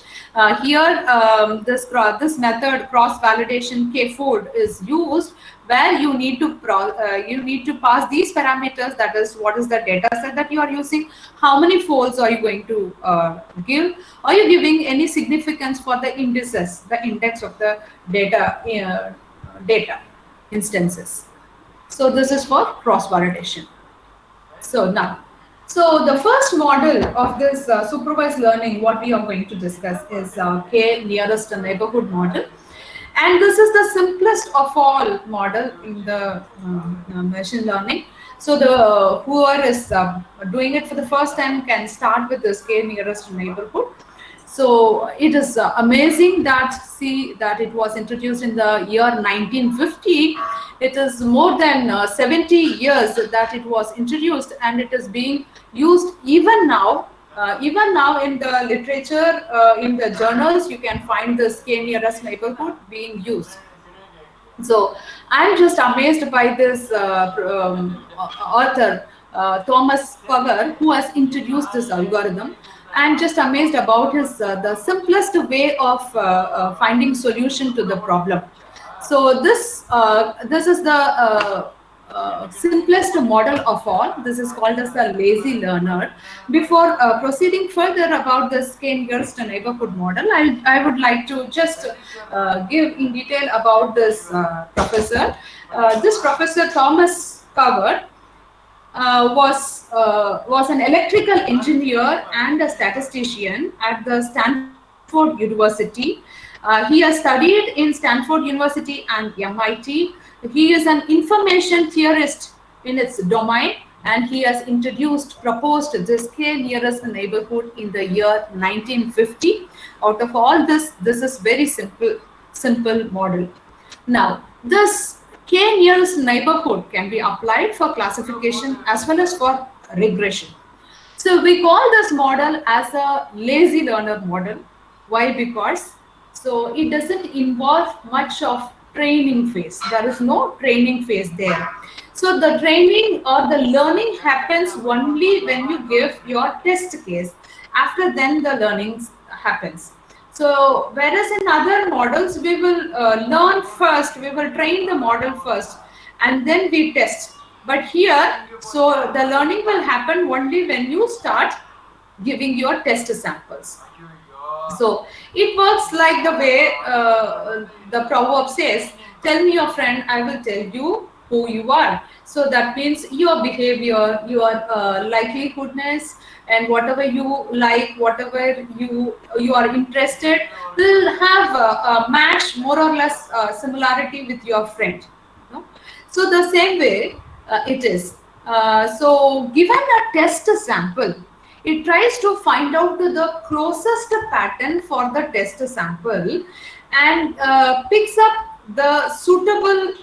Here, this method cross validation k-fold is used, where you need to pass these parameters. That is, what is the data set that you are using, how many folds are you going to give, are you giving any significance for the indices, the index of the data instances. So this is for cross validation. So the first model of this supervised learning, what we are going to discuss is K nearest neighborhood model. And this is the simplest of all model in the machine learning. So the whoever is doing it for the first time can start with this K nearest neighborhood. So it is amazing that it was introduced in the year 1950. It is more than 70 years that it was introduced, and it is being used even now. Even now in the literature, in the journals, you can find this K nearest neighborhood being used. So I'm just amazed by this author, Thomas Power, who has introduced this algorithm. I'm just amazed about his the simplest way of finding solution to the problem. So this is the simplest model of all. This is called as the lazy learner. Before proceeding further about this K nearest neighborhood model, I would like to just give in detail about this professor. This professor Thomas Power was an electrical engineer and a statistician at the Stanford University. He has studied in Stanford University and MIT. He is an information theorist in its domain, and he has proposed this K nearest neighborhood in the year 1950. Out of all this is very simple model. Now, this K nearest neighborhood can be applied for classification as well as for regression. So we call this model as a lazy learner model. Why? Because so it doesn't involve much of training phase. There is no training phase there. So the training or the learning happens only when you give your test case. After then the learning happens. So whereas in other models, we will learn first, we will train the model first, and then we test. But here, so the learning will happen only when you start giving your test samples. So it works like the way the proverb says, tell me your friend, I will tell you who you are. So that means your behavior, your likelihoodness, and whatever you like, whatever you are interested, will have a match, more or less similarity with your friend. No? So the same way it is. So given a test sample, it tries to find out the closest pattern for the test sample and picks up the suitable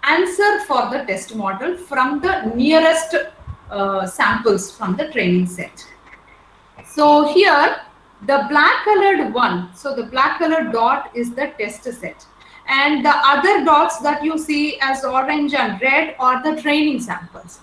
answer for the test model from the nearest samples from the training set. So here the black colored one, so the black colored dot is the test set, and the other dots that you see as orange and red are the training samples.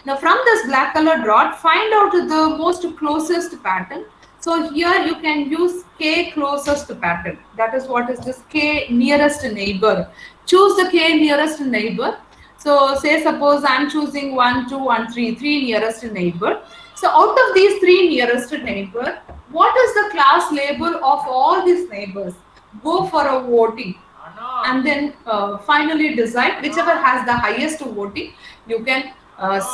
Now from this black colored dot, find out the most closest pattern. So here you can use K closest pattern. That is what is this K nearest neighbor. Choose the K nearest neighbor. So say suppose I am choosing 1, 2 and 3 nearest neighbor. So out of these 3 nearest neighbor, what is the class label of all these neighbors? Go for a voting and then finally decide whichever has the highest voting, you can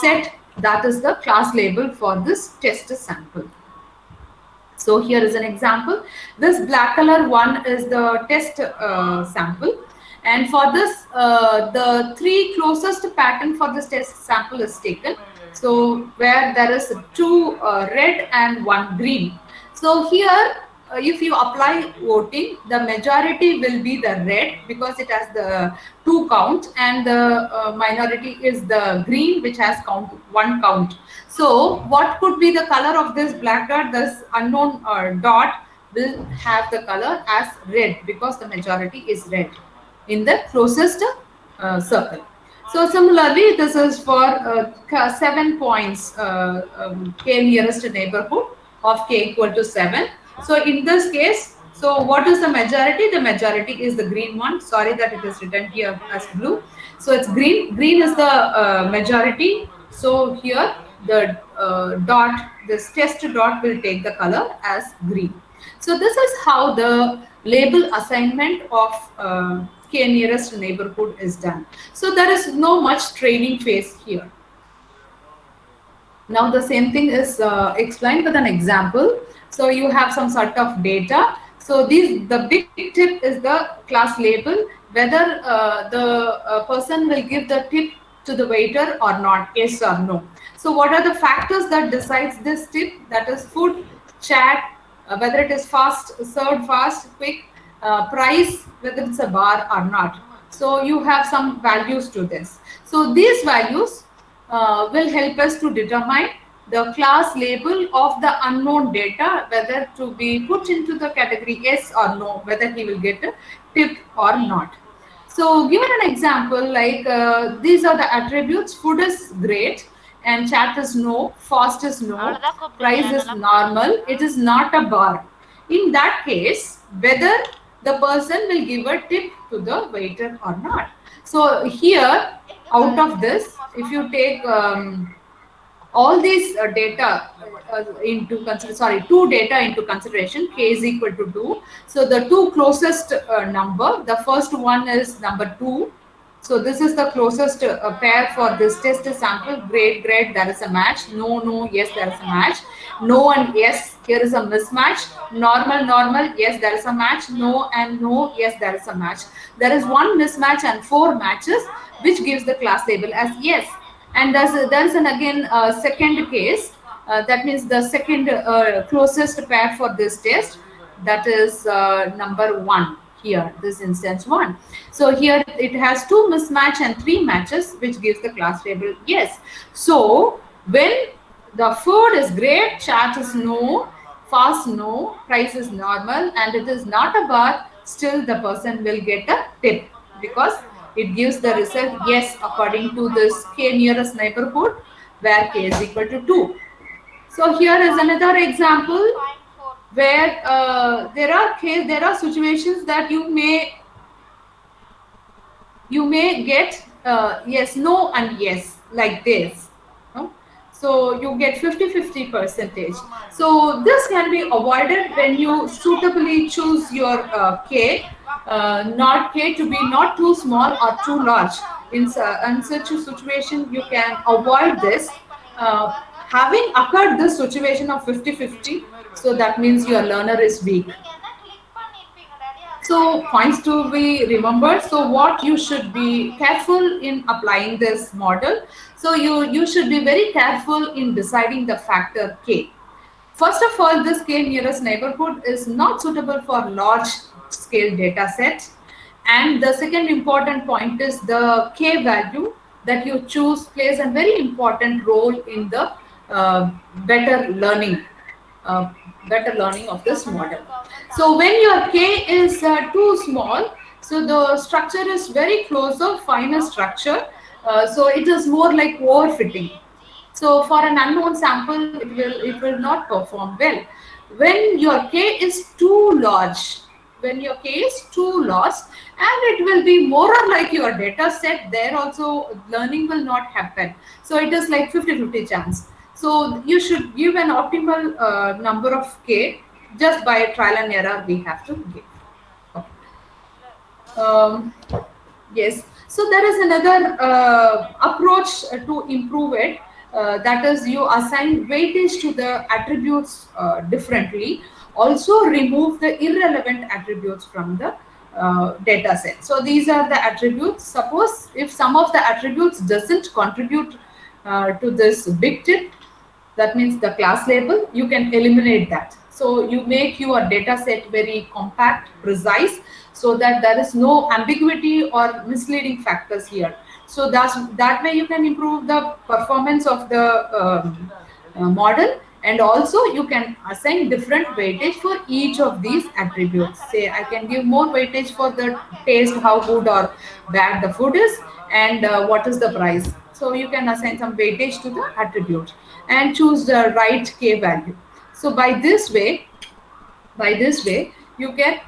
set that is the class label for this test sample. So here is an example. This black color one is the test sample, and for this the 3 closest pattern for this test sample is taken. So where there is 2 red and 1 green. So here if you apply voting, the majority will be the red because it has the 2 count, and the minority is the green which has 1 count. So what could be the color of this black dot? This unknown dot will have the color as red because the majority is red in the closest circle. So similarly, this is for 7 points, K nearest neighborhood of K equal to 7. So in this case, so what is the majority? The majority is the green one. Sorry that it is written here as blue. So it's green. Green is the majority. So here the dot, this test dot will take the color as green. So this is how the label assignment of K nearest neighborhood is done. So there is no much training phase here. Now the same thing is explained with an example. So you have some sort of data. So the big tip is the class label, whether the person will give the tip to the waiter or not, yes or no. So what are the factors that decides this tip? That is food, chat, whether it is fast, served fast, quick, price, whether it's a bar or not. So you have some values to this. So these values will help us to determine the class label of the unknown data, whether to be put into the category yes or no, whether he will get a tip or not. So given an example, like these are the attributes: food is great, and chat is no, fast is no, price is normal, it is not a bar. In that case, whether the person will give a tip to the waiter or not. So here, out of this, if you take all these data into consideration, two data into consideration, K is equal to 2. So the 2 closest number, the first one is number 2. So this is the closest pair for this test sample. Great, great, there is a match. No, no, yes, there is a match. No and yes, here is a mismatch. Normal, normal, yes, there is a match. No and no, yes, there is a match. There is 1 mismatch and 4 matches, which gives the class label as yes. And there's an again second case. That means the second closest pair for this test, that is number 1 here, this instance 1. So here it has 2 mismatch and 3 matches, which gives the class label yes. So when the food is great, chat is no, fast no, price is normal, and it is not a bar, still the person will get a tip because it gives the result yes according to this K nearest neighborhood, where K is equal to 2. So here is another example where there are situations that you may get yes, no and yes, like this. So you get 50-50 percentage. So this can be avoided when you suitably choose your K, not K to be not too small or too large. In such a situation, you can avoid this. Having occurred this situation of 50-50, so that means your learner is weak. So points to be remembered. So what you should be careful in applying this model. So you should be very careful in deciding the factor K. First of all, this k nearest neighborhood is not suitable for large scale data sets. And the second important point is the k value that you choose plays a very important role in the better learning of this model. So when your k is too small, so the structure is very close or finer structure, so it is more like overfitting. So for an unknown sample, it will not perform well. When your k is too large, and it will be more or like your data set, there also learning will not happen. So it is like 50-50 chance. So you should give an optimal number of k just by trial and error we have to give. Yes. So there is another approach to improve it. That is, you assign weightage to the attributes differently. Also remove the irrelevant attributes from the data set. So these are the attributes. Suppose if some of the attributes doesn't contribute to this big tip, that means the class label, you can eliminate that. So you make your data set very compact, precise, so that there is no ambiguity or misleading factors here. So that way you can improve the performance of the model, and also you can assign different weightage for each of these attributes. Say I can give more weightage for the taste, how good or bad the food is, and what is the price. So you can assign some weightage to the attribute and choose the right k value. So by this way you can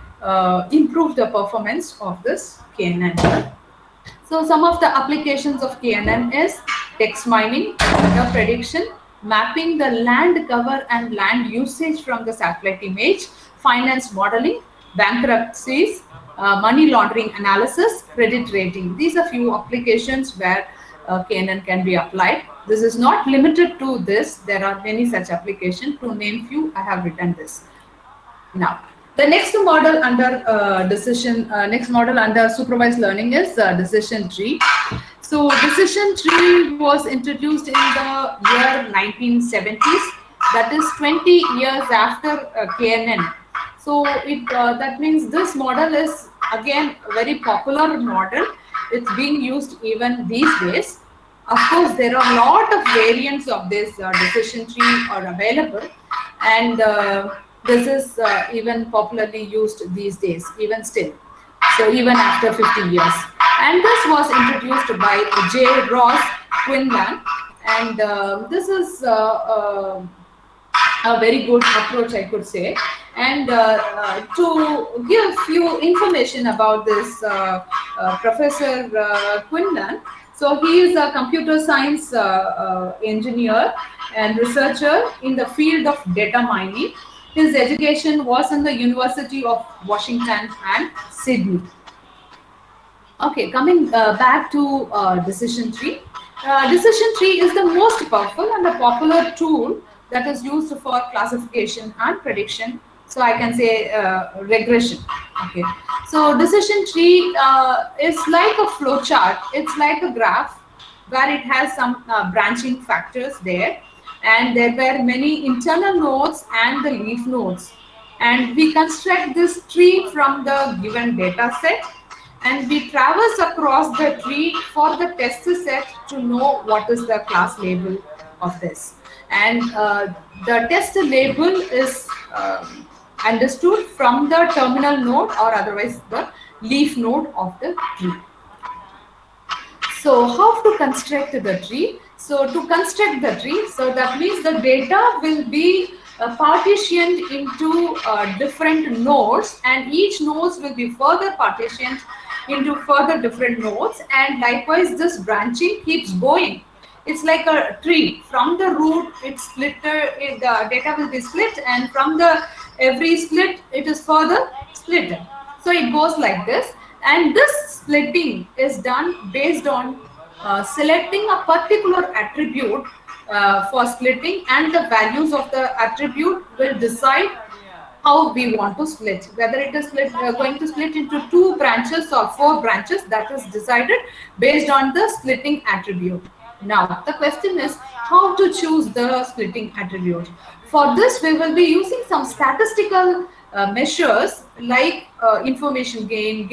improve the performance of this KNN. So some of the applications of KNN is text mining, weather prediction, mapping the land cover and land usage from the satellite image, finance modeling, bankruptcies, money laundering analysis, credit rating. These are few applications where KNN can be applied. This is not limited to this. There are many such applications. To name few, I have written this. Now, the next model under supervised learning is decision tree. So decision tree was introduced in the year 1970s. That is 20 years after KNN. So that means this model is again a very popular model. It's being used even these days. Of course, there are a lot of variants of this decision tree are available, and this is even popularly used these days, even still. So even after 50 years. And this was introduced by J. Ross Quinlan, and this is a very good approach, I could say. And to give few information about this Professor Quinlan, so he is a computer science engineer and researcher in the field of data mining. His education was in the University of Washington and Sydney. Okay, coming back to decision tree. Decision tree is the most powerful and a popular tool that is used for classification and prediction. So I can say regression. Okay, so decision tree is like a flow chart. It's like a graph where it has some branching factors there, and there were many internal nodes and the leaf nodes. And we construct this tree from the given data set, and we traverse across the tree for the test set to know what is the class label of this. And the test label is understood from the terminal node or otherwise the leaf node of the tree. So how to construct the tree? So to construct the tree, so that means the data will be partitioned into different nodes, and each nodes will be further partitioned into further different nodes, and likewise this branching keeps going. It's like a tree. From the root, it's split. The data will be split, and from the every split, it is further split. So it goes like this, and this splitting is done based on selecting a particular attribute for splitting, and the values of the attribute will decide how we want to split. Whether it is going to split into 2 branches or 4 branches, that is decided based on the splitting attribute. Now, the question is, how to choose the splitting attribute. For this, we will be using some statistical measures like information gain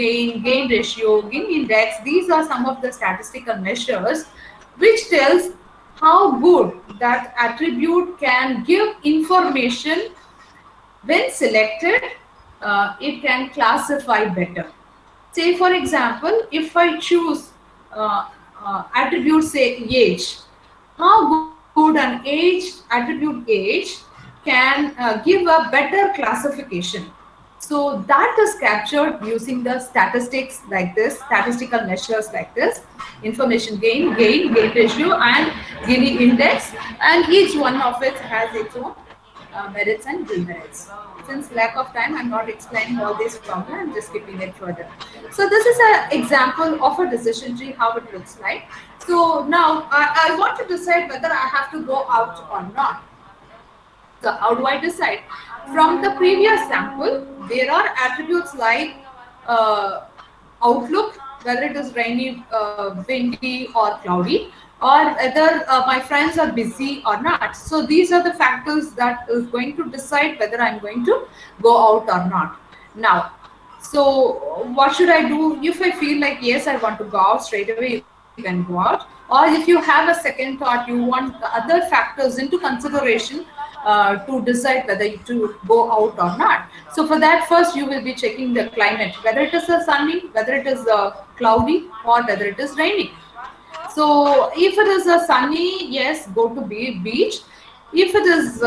ratio, gain index. These are some of the statistical measures which tells how good that attribute can give information. When selected, it can classify better. Say, for example, if I choose attribute, say age, how good an attribute age can give a better classification. So that is captured using the statistics like this, statistical measures like this, information gain ratio, and Gini index, and each one of it has its own merits and demerits. Since lack of time, I'm not explaining all these formula, I'm just skipping it further. So this is an example of a decision tree, how it looks like. So now I want to decide whether I have to go out or not. So how do I decide? From the previous sample, there are attributes like outlook, whether it is rainy, windy or cloudy, or whether my friends are busy or not. So these are the factors that is going to decide whether I'm going to go out or not. Now, so what should I do? If I feel like, yes, I want to go out, straight away you can go out. Or if you have a second thought, you want the other factors into consideration to decide whether to go out or not. So for that, first you will be checking the climate, whether it is a sunny, whether it is cloudy, or whether it is raining. So if it is a sunny, yes, go to beach. If it is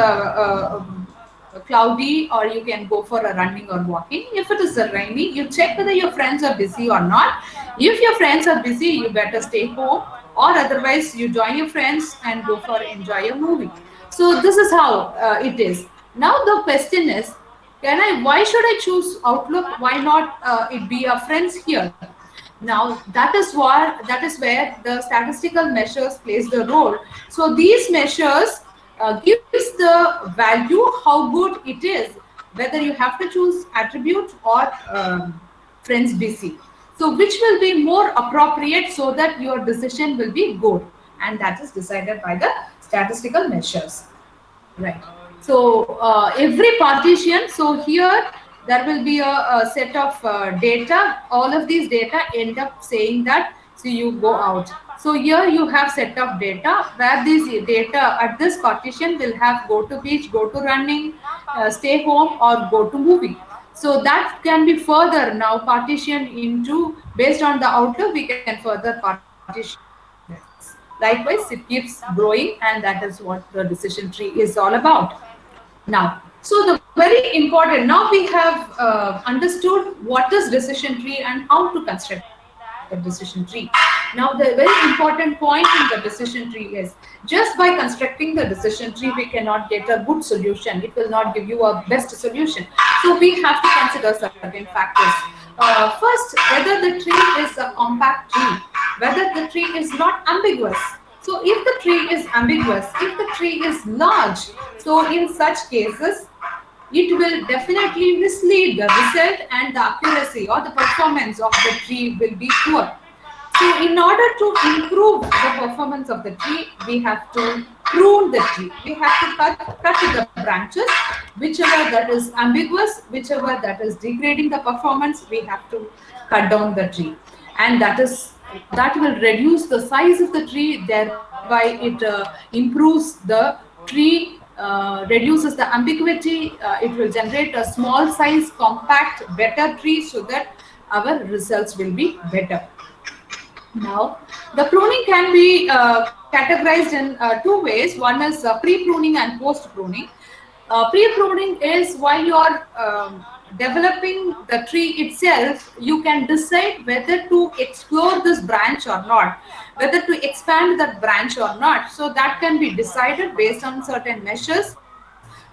cloudy, or you can go for a running or walking. If it is a rainy, you check whether your friends are busy or not. If your friends are busy, you better stay home, or otherwise you join your friends and go for enjoy a movie. So this is how it is. Now the question is, why should I choose Outlook? Why not it be a friends here? Now that is where the statistical measures plays the role. So these measures gives the value how good it is, whether you have to choose attribute or friends busy. So which will be more appropriate so that your decision will be good, and that is decided by the statistical measures, right? So every partition, so here there will be a set of data. All of these data end up saying that, so you go out. So here you have set of data where these data at this partition will have go to beach, go to running, stay home, or go to movie. So that can be further now partitioned into, based on the outlook, we can further partition. Likewise, it keeps growing, and that is what the decision tree is all about. Now, so the very important, now we have understood what is decision tree and how to construct a decision tree. Now the very important point in the decision tree is, just by constructing the decision tree, we cannot get a good solution. It will not give you a best solution. So we have to consider certain factors. First, whether the tree is a compact tree, whether the tree is not ambiguous. So if the tree is ambiguous, if the tree is large, so in such cases, it will definitely mislead the result, and the accuracy or the performance of the tree will be poor. So in order to improve the performance of the tree, we have to prune the tree. We have to cut the branches, whichever that is ambiguous, whichever that is degrading the performance, we have to cut down the tree. And that will reduce the size of the tree, thereby it improves the tree, reduces the ambiguity. It will generate a small size, compact, better tree, so that our results will be better. Now, the pruning can be categorized in two ways. One is pre-pruning and post-pruning. Pre-pruning is while you are developing the tree itself, you can decide whether to explore this branch or not, whether to expand that branch or not. So that can be decided based on certain measures,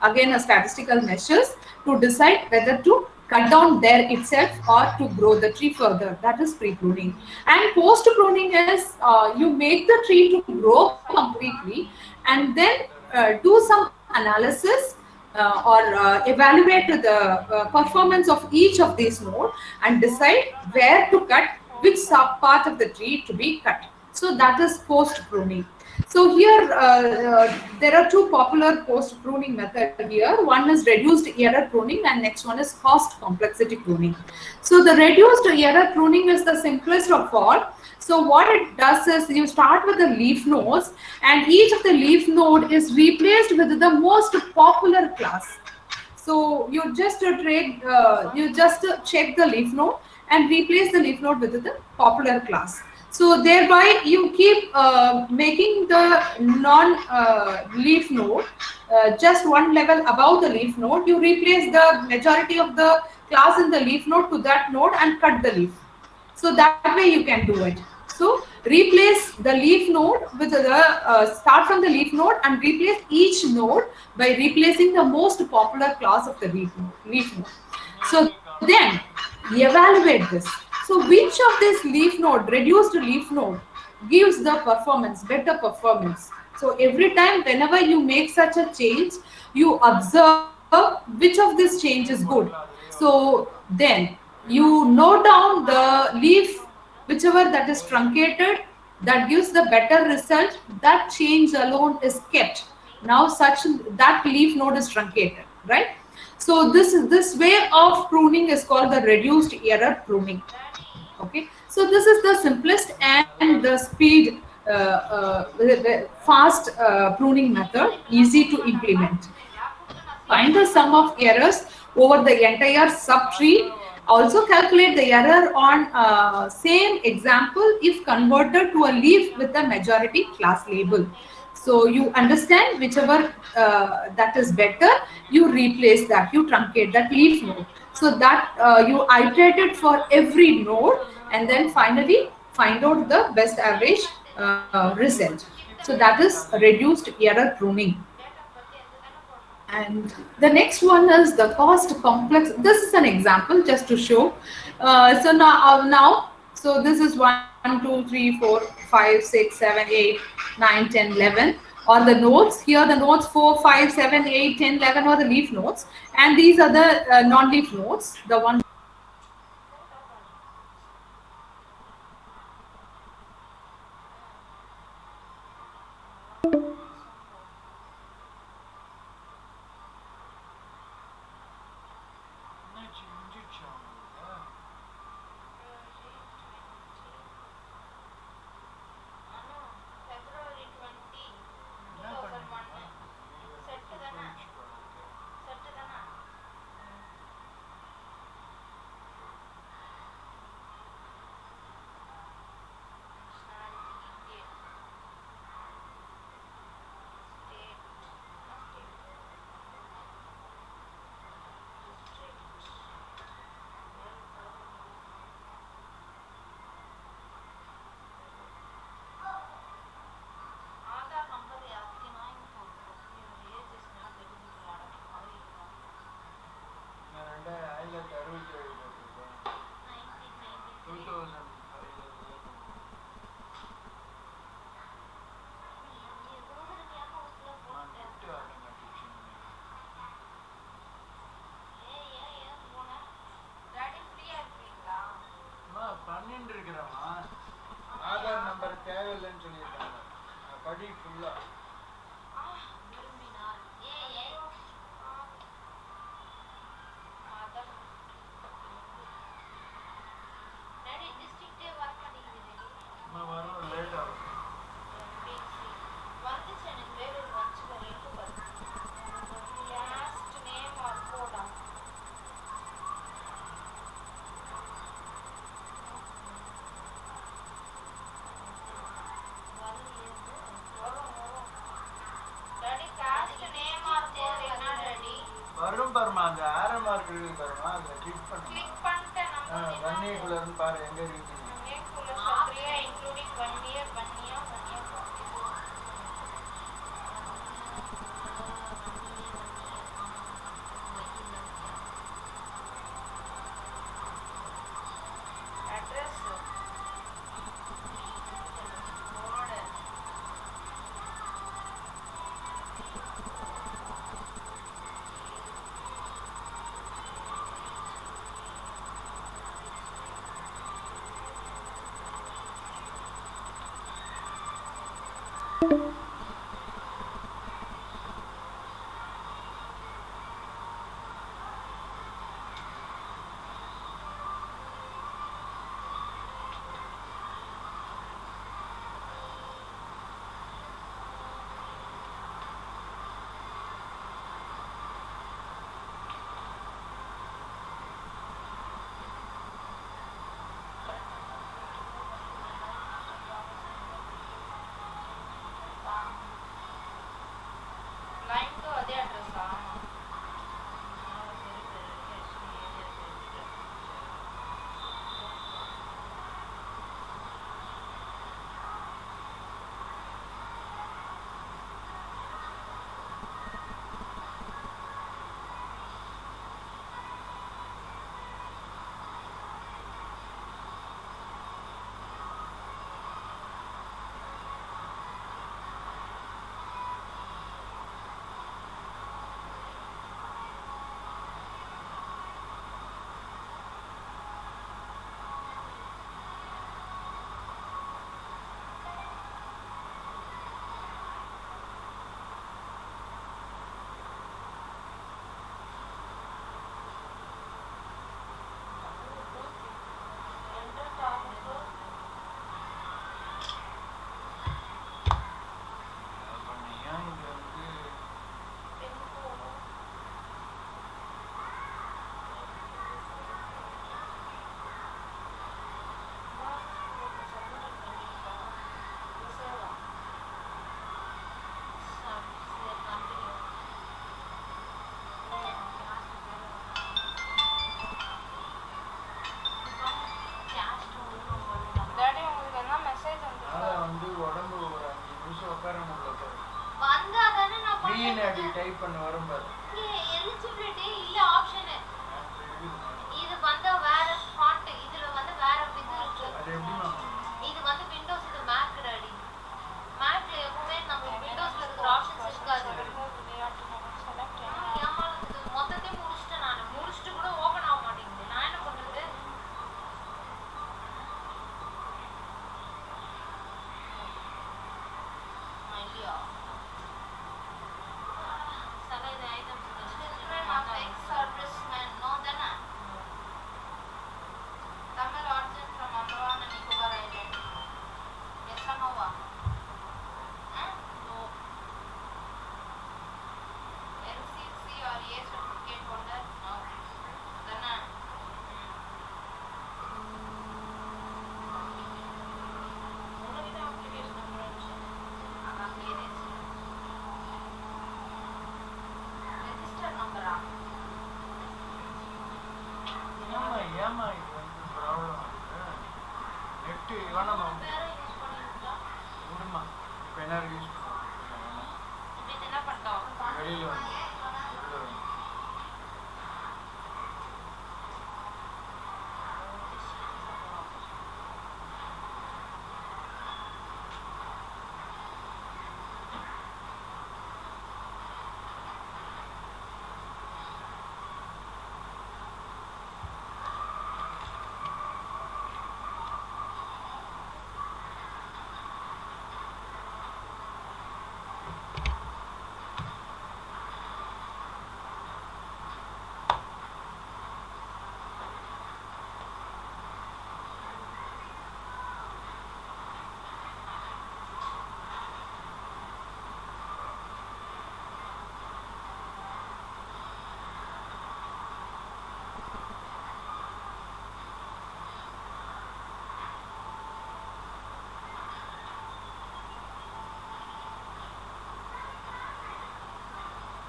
again a statistical measures, to decide whether to cut down there itself or to grow the tree further. That is pre-pruning. And post-pruning is you make the tree to grow completely, and then do some analysis or evaluate the performance of each of these nodes and decide where to cut, which part of the tree to be cut. So that is post-pruning. So here there are two popular post pruning method here. One is reduced error pruning and next one is cost complexity pruning. So the reduced error pruning is the simplest of all. So what it does is you start with the leaf nodes and each of the leaf node is replaced with the most popular class. So you just check the leaf node and replace the leaf node with the popular class. So thereby you keep making the non-leaf node just one level above the leaf node. You replace the majority of the class in the leaf node to that node and cut the leaf. So that way you can do it. So replace the leaf node with the start from the leaf node and replace each node by replacing the most popular class of the leaf node. So then evaluate this. So which of this leaf node, reduced leaf node, gives the performance, better performance? So every time whenever you make such a change, you observe which of this change is good. So then you note down the leaf, whichever that is truncated, that gives the better result, that change alone is kept. Now such that leaf node is truncated, right? So this way of pruning is called the reduced error pruning. Okay, so this is the simplest and the speed the fast pruning method, easy to implement. Find the sum of errors over the entire subtree. Also calculate the error on same example if converted to a leaf with a majority class label. So you understand whichever that is better, you replace that, you truncate that leaf node. So that you iterate it for every node and then finally find out the best average result. So that is reduced error pruning. And the next one is the cost complex. This is an example just to show. So now, so this is 1, 2, 3, 4, 5, 6, 7, 8, 9, 10, 11 or the nodes. Here the nodes 4, 5, 7, 8, 10, 11 are the leaf nodes, and these are the non-leaf nodes. The one. பண்ணிட்டு இருக்கிறவா Aadhaar number தேவையில்லைன்னு சொல்லியிருக்காங்க, படி ஃபுல்லா. வரும் late ஆகும். வரும் பாருமா, அந்த ஆரோ மார்க் இருக்கு பாருமா, அதில் கிளிக் பண்ணுமா, வன்னியக்குள்ள இருந்து பாரு எங்க இருக்கு. க்ரீன் அடி டைப் பண்ண வரும் பாரு. எலிஜிபிலிட்டி இல்ல ஆப்ஷன். இது வந்து வேற ஃபாண்ட், இதுல வந்து வேற இது இருக்கு. அது எப்படிமா? இது வந்து விண்டோஸ், இது மேக் ரெடி. மேக்ல எப்பவுமே நம்ம விண்டோஸ்ல இருக்கிற ஆப்ஷன்ஸ் இருக்காது. ஏமாந்து மொத்தத்தையும் முடிச்சிட்டேன் நான். முடிச்சிட்டு கூட ஓபன் ஆக மாட்டேங்குது. நான் என்ன பண்றது? ஐயா select the items in the children of ex-servicemen. No, தானே? Tamil origin from Andaman and Nicobar Island. Yes or no? No. LCC or A certificate holder? No. தானே? மூணு application number இருந்துச்சு. அதான் clearance. Register number. ஏமா இது வந்து problem ஆகுது. Net வேணாமா? வேற யூஸ் பண்ணிருக்கா? விடுமா. இப்போ என்ன யூஸ் பண்ணுவோம்? இப்படி என்ன பண்ணிட்டோம்? வெளியில் வந்து உள்ள வந்து.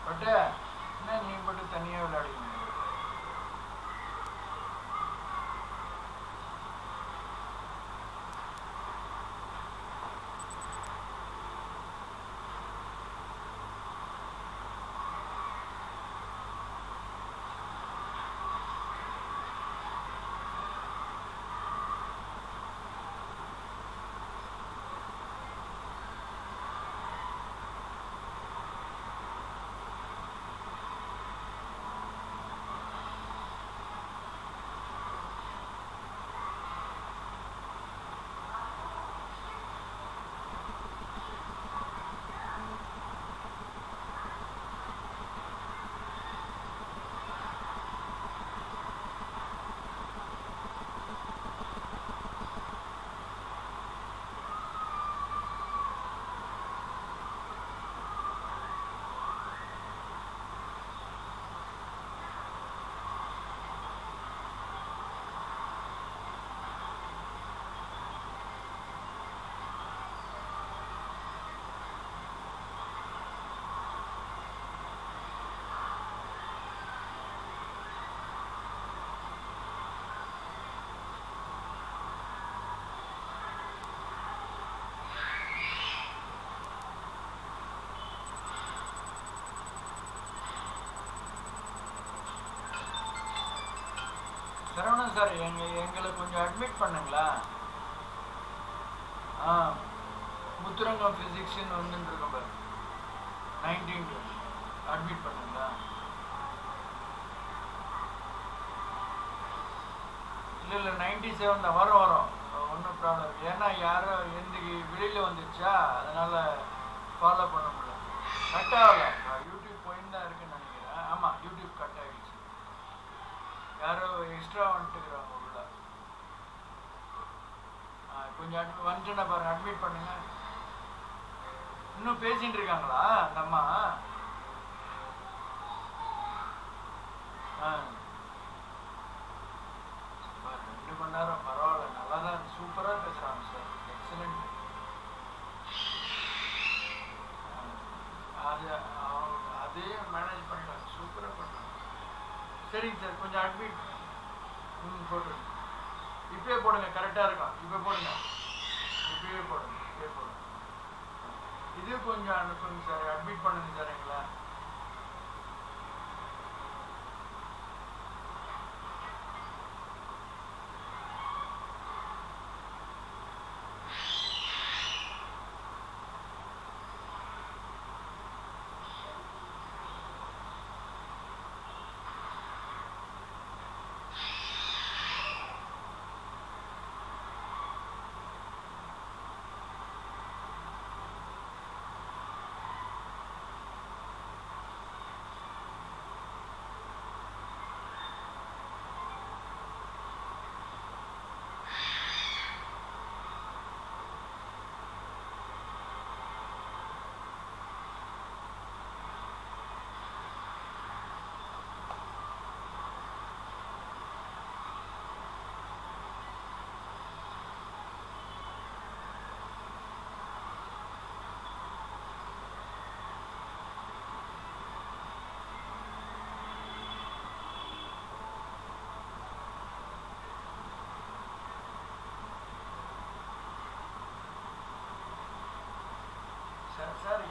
பட்டு என்ன நீ மட்டும் தனியாக விளையாடுவீங்க? சரவணன் சார் எங்களை கொஞ்சம் அட்மிட் பண்ணுங்களா? முத்துரங்கம் ஃபிசிக்ஸ்ன்னு வந்துட்டு இருக்கோம் பாரு, 19 அட்மிட் பண்ணுங்களா? இல்லை 97 தான் வரும். ஒன்றும் ப்ராப்ளம் இல்லை. ஏன்னா யாரோ எந்த வெளியில் வந்துருச்சா, அதனால் ஃபாலோ பண்ண முடியல. கட் ஆகலை. யூடியூப் போயின்னு தான் இருக்குன்னு நினைக்கிறேன். ஆமாம், யூடியூப் கட் ஆகிடுச்சு. யாரோ எக்ஸ்ட்ரா வந்துட்டுக்கிறாங்க உள்ள. கொஞ்சம் வந்துட்டுனா பாருங்க, அட்மிட் பண்ணுங்க. இன்னும் பேசிட்டு இருக்காங்களா அந்த அம்மா? ஆ 2 மணி நேரம் பரவாயில்ல, நல்லா தான், சூப்பராக பேசுகிறாங்க சார், எக்ஸலண்ட். அதே மேனேஜ் பண்ணுறாங்க, சூப்பராக பண்ணுறாங்க. சரிங்க சார், கொஞ்சம் அட்மிட் போட்டுருங்க. இப்பயே போடுங்க, கரெக்டாக இருக்கும். இப்போ போடுங்க, இப்பயே போடுங்க. இது கொஞ்சம் அனுப்புங்க சார், அட்மிட் பண்ணுங்க சார் எங்களை.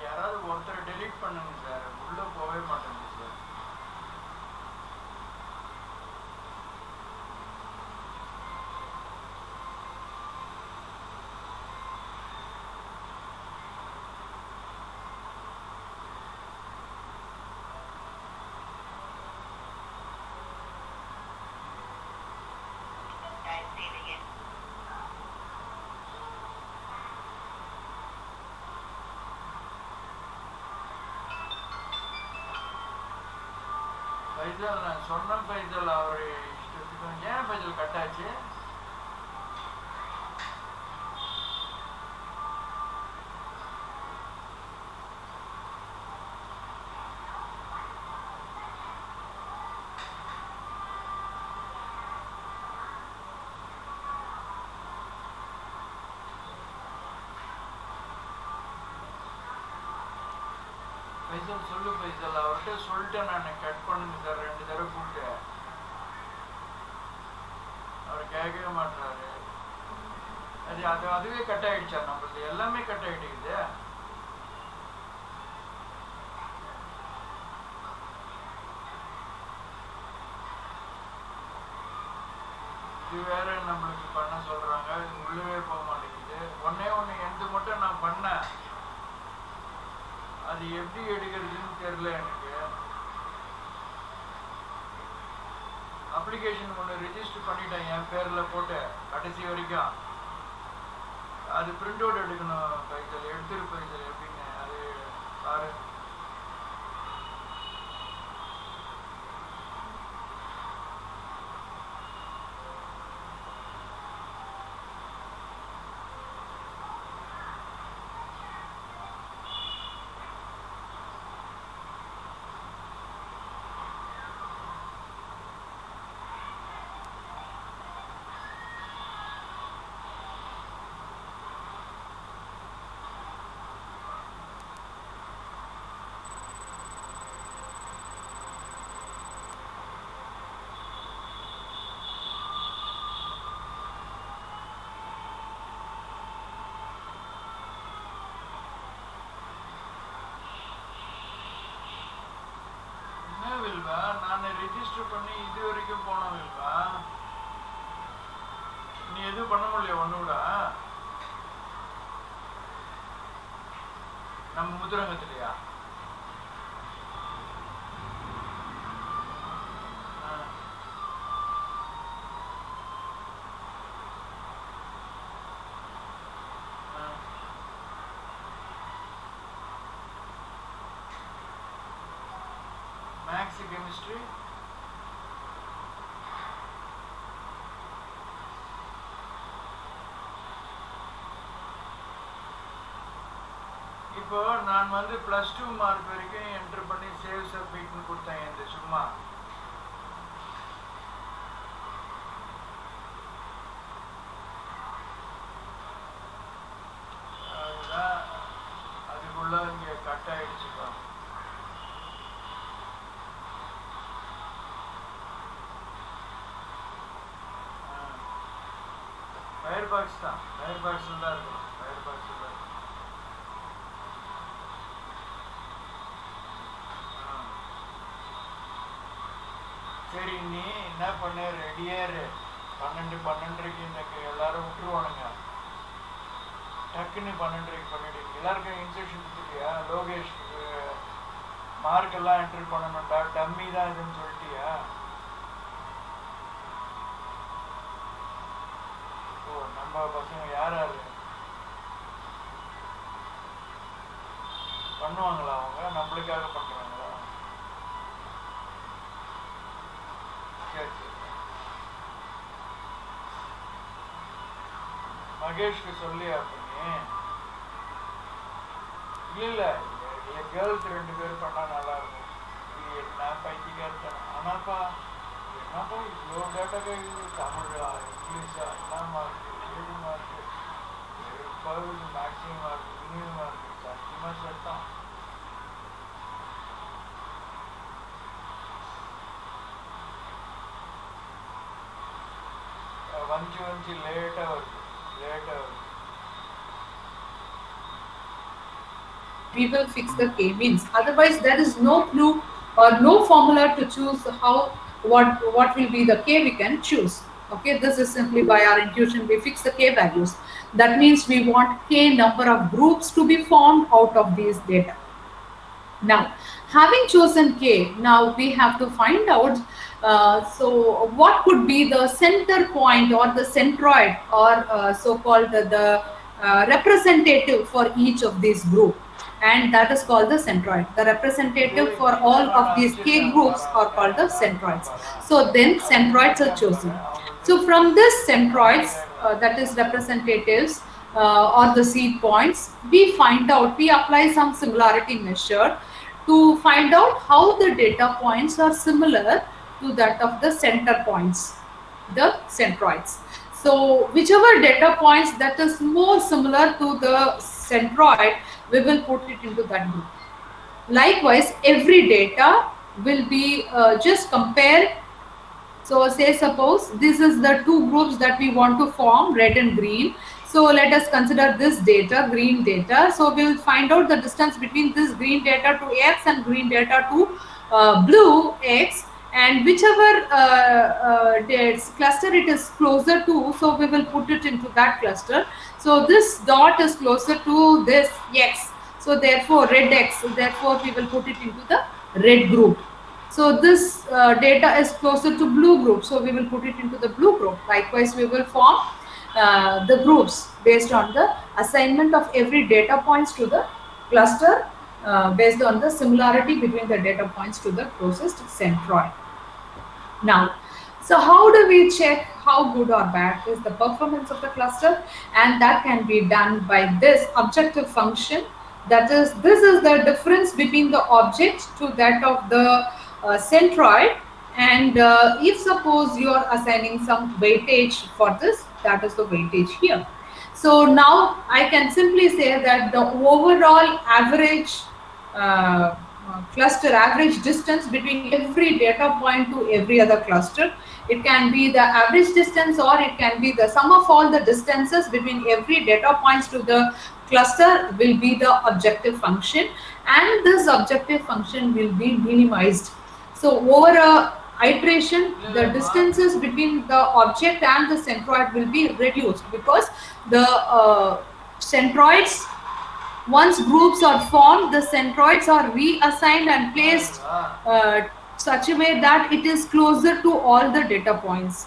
யாராவது ஒருத்தர் டெலீட் பண்ணுங்க சார், உள்ள போகவே மாட்டேங்குது சார். பைசல் நான் சொன்ன பைசல் அவர் இஷ்டத்துக்கு ஏன் பைசல் கட்டாச்சு? பைசல் சொல்லு பைசல், அவர்கிட்ட சொல்லிட்டேன் நான், கட் பண்ணுங்க சார், 2 தடவை கூப்பிட்டு அவர் கேட்கவே மாட்டாரு. அதுவே கட் ஆயிடுச்சா? நம்மளுக்கு எல்லாமே கட் ஆயிடுது. இது வேற நம்மளுக்கு பண்ண சொல்றாங்க, உள்ளவே போக மாட்டேங்குது. ஒன்னே எந்த மட்டும் நான் பண்ணேன், அது எப்படி எடுக்கிறதுன்னு தெரியல எனக்கு. அப்ளிகேஷன் ஒன்று ரிஜிஸ்டர் பண்ணிட்டேன் என் பேரில் போட்டு கடைசி வரைக்கும். அது பிரிண்ட் அவுட் எடுக்கணும் பைசல், எடுத்துரு பைசல் எப்படின்னு அது பாரு. நான் ரிஜிஸ்டர் பண்ணி இது வரைக்கும் போனோம்ப்பா, நீ எதுவும் பண்ண முடியல ஒண்ணு கூட நம்ம முத்துரங்கத்திலையா? மேக்ஸ் கெமிஸ்ட்ரி இப்போ நான் வந்து +2 மார்க் வரைக்கும் என்டர் பண்ணி சேவ் சப்மிட்னு கொடுத்தேன். இந்த சும்மா அதுதான், அதுக்குள்ள இங்க கட் ஆயிடுச்சுப்பா. ஃபயர் பாக்ஸ் தான், ஃபயர் பாக்ஸில் தான் இருக்கும், ஃபயர் பாக்ஸில் தான். சரி நீ என்ன பண்ண, ரெடியா இரு. 12:30க்கு இன்னைக்கு எல்லாரும் விட்டுருவானுங்க. டக்குன்னு 12:30க்கு பண்ணிடு. எல்லாருக்கும் இன்ஸ்ட்ரக்ஷன் கொடுத்துட்டியா? லோகேஷ்க்கு மார்க்கெல்லாம் என்ட்ரி பண்ணணும்டா, டம்மி தான் இதுன்னு சொல்லிட்டியா? ஓ, நம்ம பசங்க யார் யாரு பண்ணுவாங்களா? அவங்க நம்மளுக்காக பண்றாங்களா? சரி சரி. மகேஷ்க்கு சொல்லி அப்படி இல்ல, என் கேர்ள்ஸ் 2 பேர் பண்ணா நல்லா இருக்கும். இது என்ன பைத்தியக்காரத்தனம். ஆனாப்பா என்னப்பா இவ்வளோ டேட்டாக்கா இது, தமிழா இங்கிலீஷா, என்ன mark, 7 mark, 12 maximum mark, minimum mark, சத்தியமா சேர்த்தான். வஞ்சி லேட்டா வருது, லேட்டா வருது. we will fix the k means. Otherwise, there is no clue or no formula to choose what will be the k we can choose. Okay, this is simply by our intuition we fix the k values. That means we want k number of groups to be formed out of these data. Now, having chosen k, now we have to find out so what could be the center point or the centroid or so-called the representative for each of these groups, and that is called the centroid. The representative for all of these k groups are called the centroids. So then centroids are chosen. So from this centroids, that is representatives or the seed points, we apply some similarity measure to find out how the data points are similar to that of the center points, the centroids. So whichever data points that is more similar to the centroid, we will put it into that group. Likewise, every data will be just compare. So say suppose this is the two groups that we want to form, red and green. So let us consider this data, green data. So we will find out the distance between this green data to x and green data to blue x, and whichever cluster it is closer to, so we will put it into that cluster. So this dot is closer to this x, so therefore red x, therefore we will put it into the red group. So this data is closer to blue group, so we will put it into the blue group. Likewise, we will form the groups based on the assignment of every data points to the cluster based on the similarity between the data points to the closest centroid. Now, so how do we check how good or bad is the performance of the cluster? And that can be done by this objective function. That is, this is the difference between the object to that of the centroid, and if suppose you are assigning some weightage for this, that is the weightage here. So now I can simply say that the overall average cluster average distance between every data point to every other cluster, it can be the average distance or it can be the sum of all the distances between every data points to the cluster will be the objective function, and this objective function will be minimized. So over a iteration, the distances between the object and the centroid will be reduced, because the centroids, once groups are formed, the centroids are reassigned and placed such a way that it is closer to all the data points.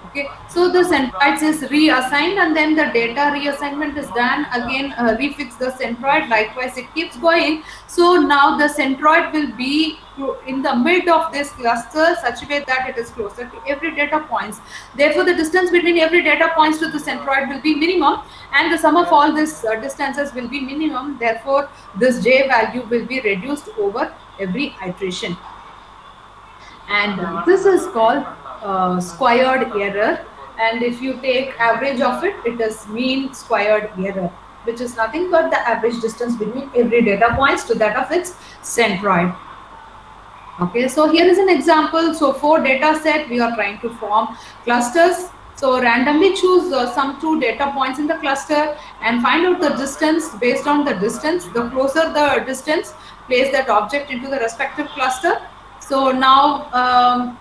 Okay, so the centroids is reassigned and then the data reassignment is done, again refix the centroid, likewise it keeps going. So now the centroid will be in the mid of this cluster such a way that it is closer to every data points. Therefore the distance between every data points to the centroid will be minimum, and the sum of all these distances will be minimum. Therefore this j value will be reduced over every iteration, and this is called squared error. And if you take average of it, it is mean squared error, which is nothing but the average distance between every data points to that of its centroid. Okay, so here is an example. So for data set, we are trying to form clusters. So randomly choose some 2 data points in the cluster and find out the distance. Based on the distance, the closer the distance, place that object into the respective cluster. So now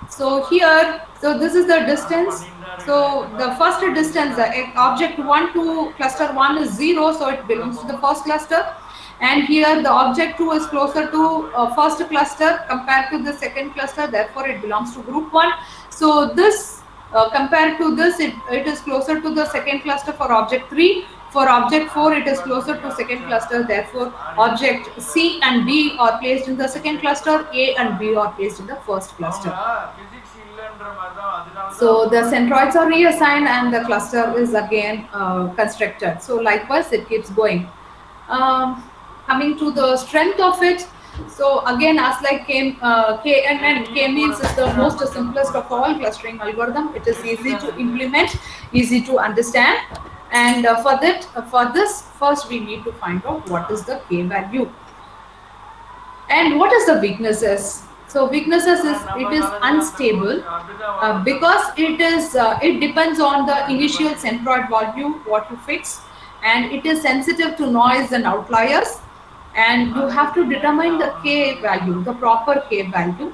so here, so this is the distance. So the first distance, the object 1 to cluster 1 is 0, so it belongs to the first cluster. And here the object 2 is closer to first cluster compared to the second cluster, therefore it belongs to group 1. So this compared to this, it is closer to the second cluster for object 3. For object 4, it is closer to second cluster, therefore object C and B are placed in the second cluster, A and B are placed in the first cluster. So the centroids are reassigned and the cluster is again constructed. So likewise it keeps going. Coming to the strength of it, so again as like KNN, K-means is the most simplest of all clustering algorithm. It is easy to implement, easy to understand. And for this, first we need to find out what is the K value and what is the weaknesses. So weaknesses is it is unstable because it depends on the initial centroid value what you fix, and it is sensitive to noise and outliers, and you have to determine the K value, the proper K value.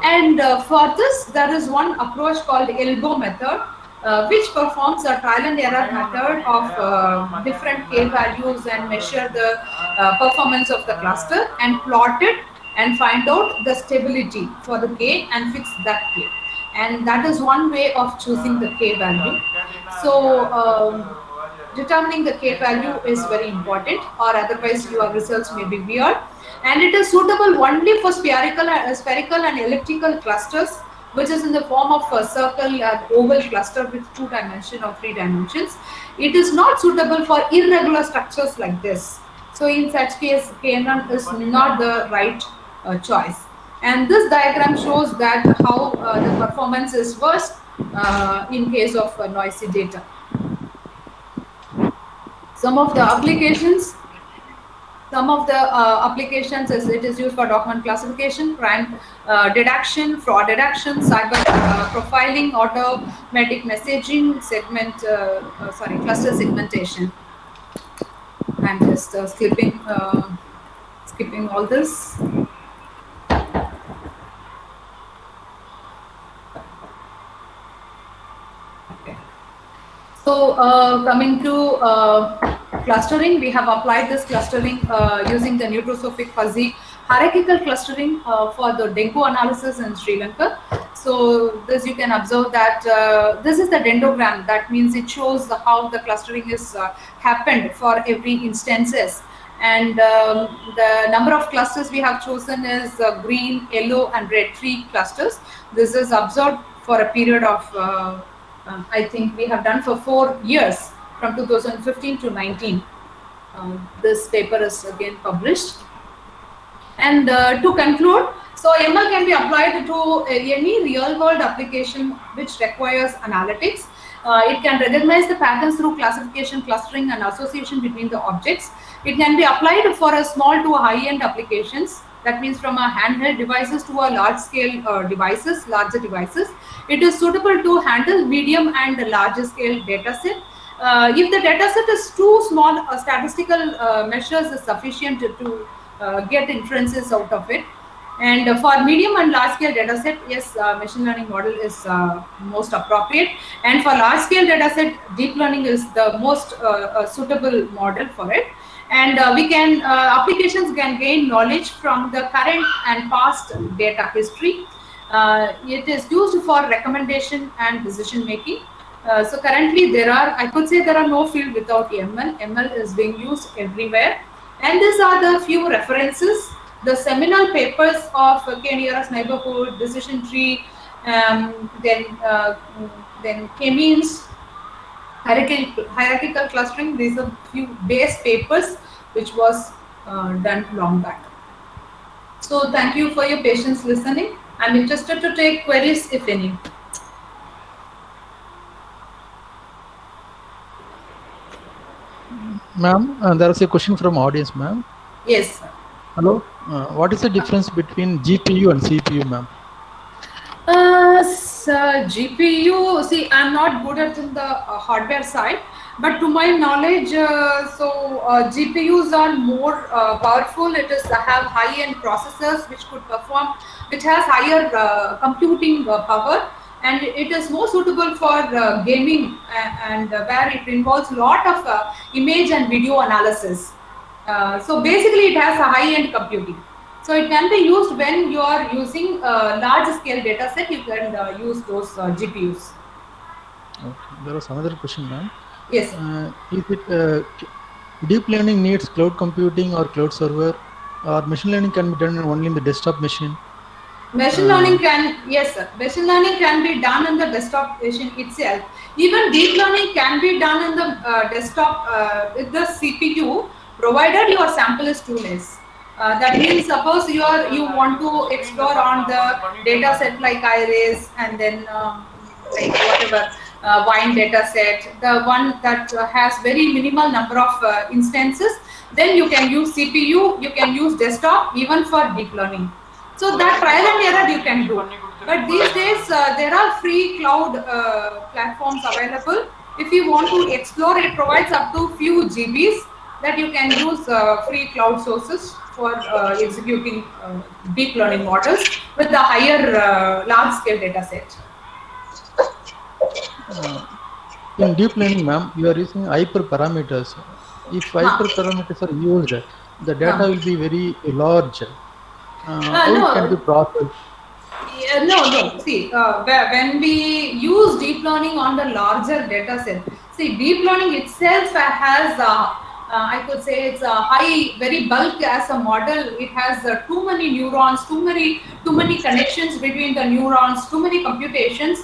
And for this, there is one approach called elbow method, which performs a trial and error method of different K values and measure the performance of the cluster and plot it and find out the stability for the K and fix that K. And that is one way of choosing the K value. So determining the K value is very important, or otherwise your results may be weird. And it is suitable only for spherical and elliptical clusters, which is in the form of a circle and oval cluster with 2 dimensions or 3 dimensions. It is not suitable for irregular structures like this. So in such case, KNN is not the right choice. And this diagram shows that how the performance is worse in case of noisy data. Some of the applications is it is used for document classification, crime detection, fraud detection, cyber profiling, automatic messaging, cluster segmentation. I'm just skipping all this. Okay. So coming to clustering, we have applied this clustering using the nutrosophic fuzzy hierarchical clustering for the dengue analysis in Sri Lanka. So this you can observe that this is the dendrogram. That means it shows how the clustering is happened for every instances. And the number of clusters we have chosen is green, yellow and red 3 clusters. This is observed for a period of I think we have done for 4 years, from 2015 to 19. This paper is again published. And to conclude, so ML can be applied to any real world application which requires analytics. It can recognize the patterns through classification, clustering and association between the objects. It can be applied for a small to a high-end applications. That means from a handheld devices to a large-scale larger devices. It is suitable to handle medium and larger scale data set. If the data set is too small, statistical measures is sufficient to get inferences out of it. And for medium and large scale data set, yes, machine learning model is most appropriate. And for large scale data set, deep learning is the most suitable model for it. And applications can gain knowledge from the current and past data history. It is used for recommendation and decision making. So currently I could say there are no field without ML. ML is being used everywhere. And these are the few references. The seminal papers of K-nearest neighborhood, decision tree, then K-means, hierarchical clustering. These are few base papers which was done long back. So thank you for your patience listening. I'm interested to take queries if any. Ma'am, there is a question from audience, ma'am. Yes. Hello. What is the difference between GPU and CPU, ma'am? GPU, see, I'm not good at the hardware side, but to my knowledge, GPUs are more powerful. It is have high-end processors which has higher computing power, and it is more suitable for gaming and where it involves a lot of image and video analysis. So basically it has a high-end computing. So it can be used when you are using a large-scale data set. You can use those GPUs. Okay. There was another question, ma'am. Yes. Is it deep learning needs cloud computing or cloud server, or machine learning can be done only in the desktop machine? Machine learning yes sir. Machine learning can be done in the desktop machine itself. Even deep learning can be done in the desktop with the CPU, provided your sample is too less. That means suppose you want to explore on the data set like iRays and then like whatever wine data set, the one that has very minimal number of instances, then you can use CPU, you can use desktop even for deep learning. So that trial and error you can do. But these days there are free cloud platforms available If you want to explore, it provides up to few GBs that you can use free cloud sources for executing deep learning models with the higher large scale data set. In deep learning, ma'am, you are using hyperparameters. If hyperparameters are used, the data will be very large. How it can be processed? No. See, when we use deep learning on the larger data set, see, deep learning itself has, I could say, it's a high, very bulk as a model. It has too many neurons, too many connections between the neurons, too many computations.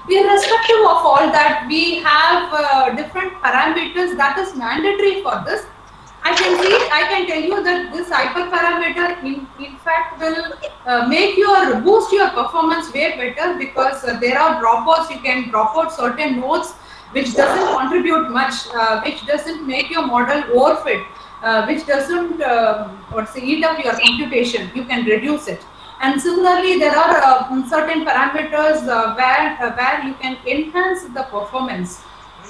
Irrespective of all that, we have different parameters that is mandatory for this. I can tell you that this hyperparameter in fact will boost your performance way better, because there are dropouts. You can drop out certain nodes which doesn't contribute much, which doesn't make your model overfit, which doesn't eat up your computation. You can reduce it. And similarly, there are certain parameters where you can enhance the performance.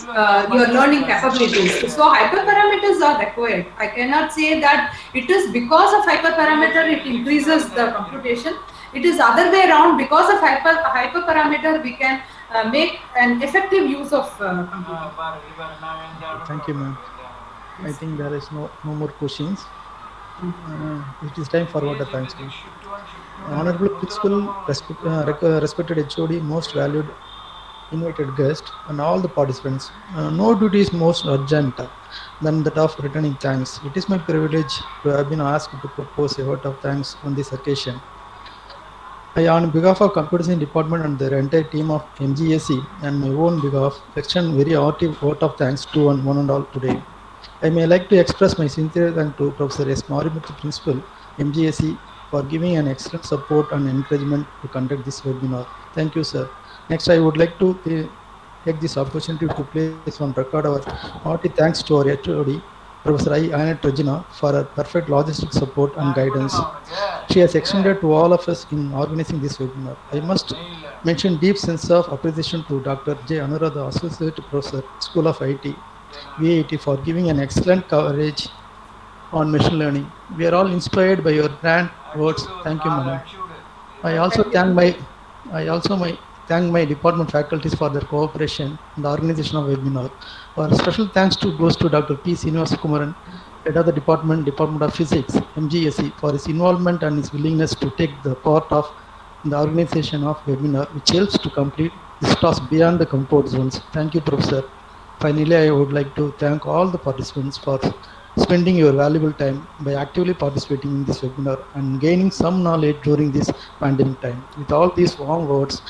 Your learning capabilities. So hyperparameters are required. I cannot say that it is because of hyperparameter it increases the computation. It is other way around. Because of hyperparameter, we can make an effective use of computing. Thank you, ma'am. I think there is no more questions. It is time for water. Thanks. Honorable Principal, respected HOD, most valued invited guest, and all the participants. No duty is most urgent than that of returning thanks. It is my privilege to have been asked to propose a vote of thanks on this occasion. I, on behalf of Computer Science Department and the entire team of MGSE and my own behalf, extend very hearty vote of thanks to one and all today. I may like to express my sincere thanks to Professor S. Marimuthu, Principal, MGSE, for giving an excellent support and encouragement to conduct this webinar. Thank you, sir. Next, I would like to take this opportunity to place on record our hearty thanks to our HOD, Professor I. Annette Regina, for her perfect logistic support and guidance she has extended to all of us in organizing this webinar. I must mention deep sense of appreciation to Dr. J. Anuradha, Associate Professor, School of IT, VIT, for giving an excellent coverage on machine learning. We are all inspired by your grand words. Thank you, madam. I also thank my department faculties for their cooperation in the organization of webinar. Our special thanks goes to Dr. P. Srinivaskumaran, head of the Department of Physics, MGSE, for his involvement and his willingness to take the part of the organization of webinar, which helps to complete this task beyond the comfort zones. Thank you, Professor. Finally, I would like to thank all the participants for spending your valuable time by actively participating in this webinar and gaining some knowledge during this pandemic time. With all these warm words,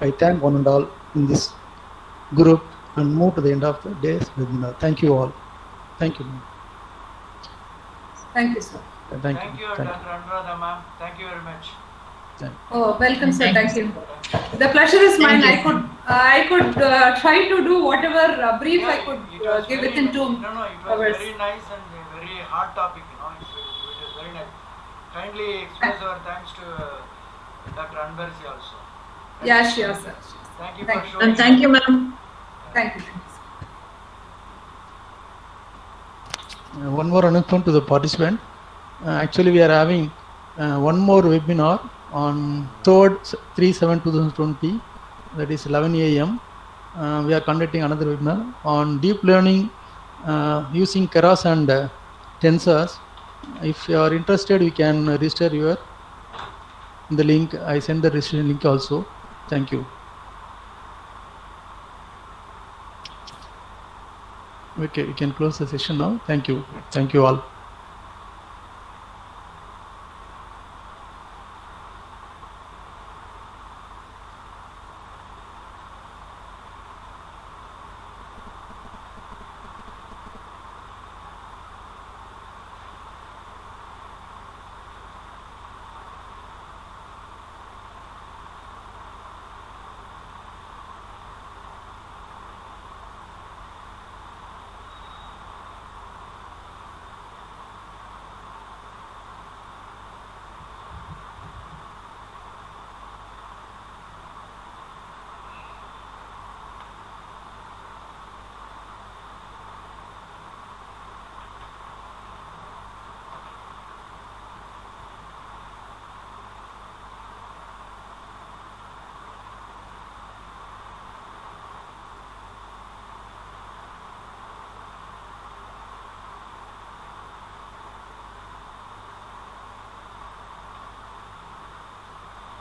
I thank one and all in this group and move to the end of the day's webinar. Thank you all. Thank you. Thank you, sir. Thank you, Dr. Anuradha, ma'am. Thank you very much. Oh, welcome, sir. Thank you. The pleasure is mine. I could try to do whatever brief I could give within 2 hours. It was very nice and very hard topic. It was very nice. Kindly express our thanks to Dr. Anbarsi also. Yeah, sure, sir. Thank you Thank for you. showing. And thank you, ma'am. Thank you. One more announcement to the participant. Actually, we are having one more webinar on 3rd 3/7/2020, that is 11 a.m. We are conducting another webinar on deep learning using Keras and tensors. If you are interested, you can register the link. I send the registration link also. Thank you. Okay, we can close the session now. Thank you. Thank you all.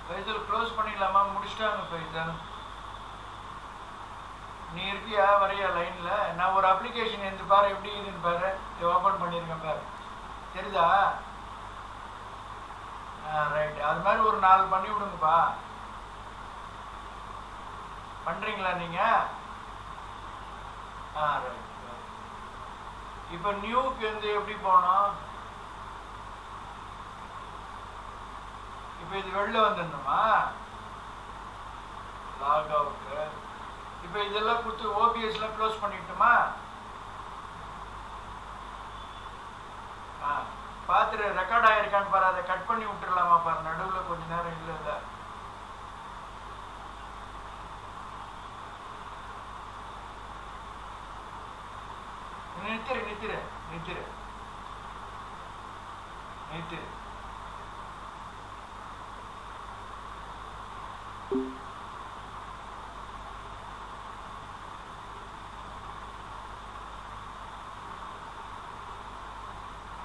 Faisal close பண்ணிடலாமா? முடிச்சிட்டாங்க ஃபைசல். நீ இருக்கியா வரையா லைன்ல? நான் ஒரு application எடுத்து பாரு, எப்படி இதுன்னு பாரு. ஓப்பன் பண்ணியிருக்கேன் பாரு, தெரியுதா? ரைட், அது மாதிரி ஒரு 4 பண்ணி விடுங்கப்பா. பண்றீங்களா நீங்க? ரைட். இப்போ நியூக்கு வந்து எப்படி போனோம்? இப்போ இது வெளில வந்துடணுமா? Lock out. இப்போ இதெல்லாம் கொடுத்து ஓபிஎஸ்லாம் க்ளோஸ் பண்ணிட்டுமா? பார்த்துட்டு ரெக்கார்ட் ஆகிருக்கான்னு பாரு, அதை கட் பண்ணி விட்டுடலாமா பாரு, நடுவில் கொஞ்ச நேரம் இல்லை இல்லை. நிறுத்திரு நிறுத்திரு நிறுத்திரு நிறுத்திரு.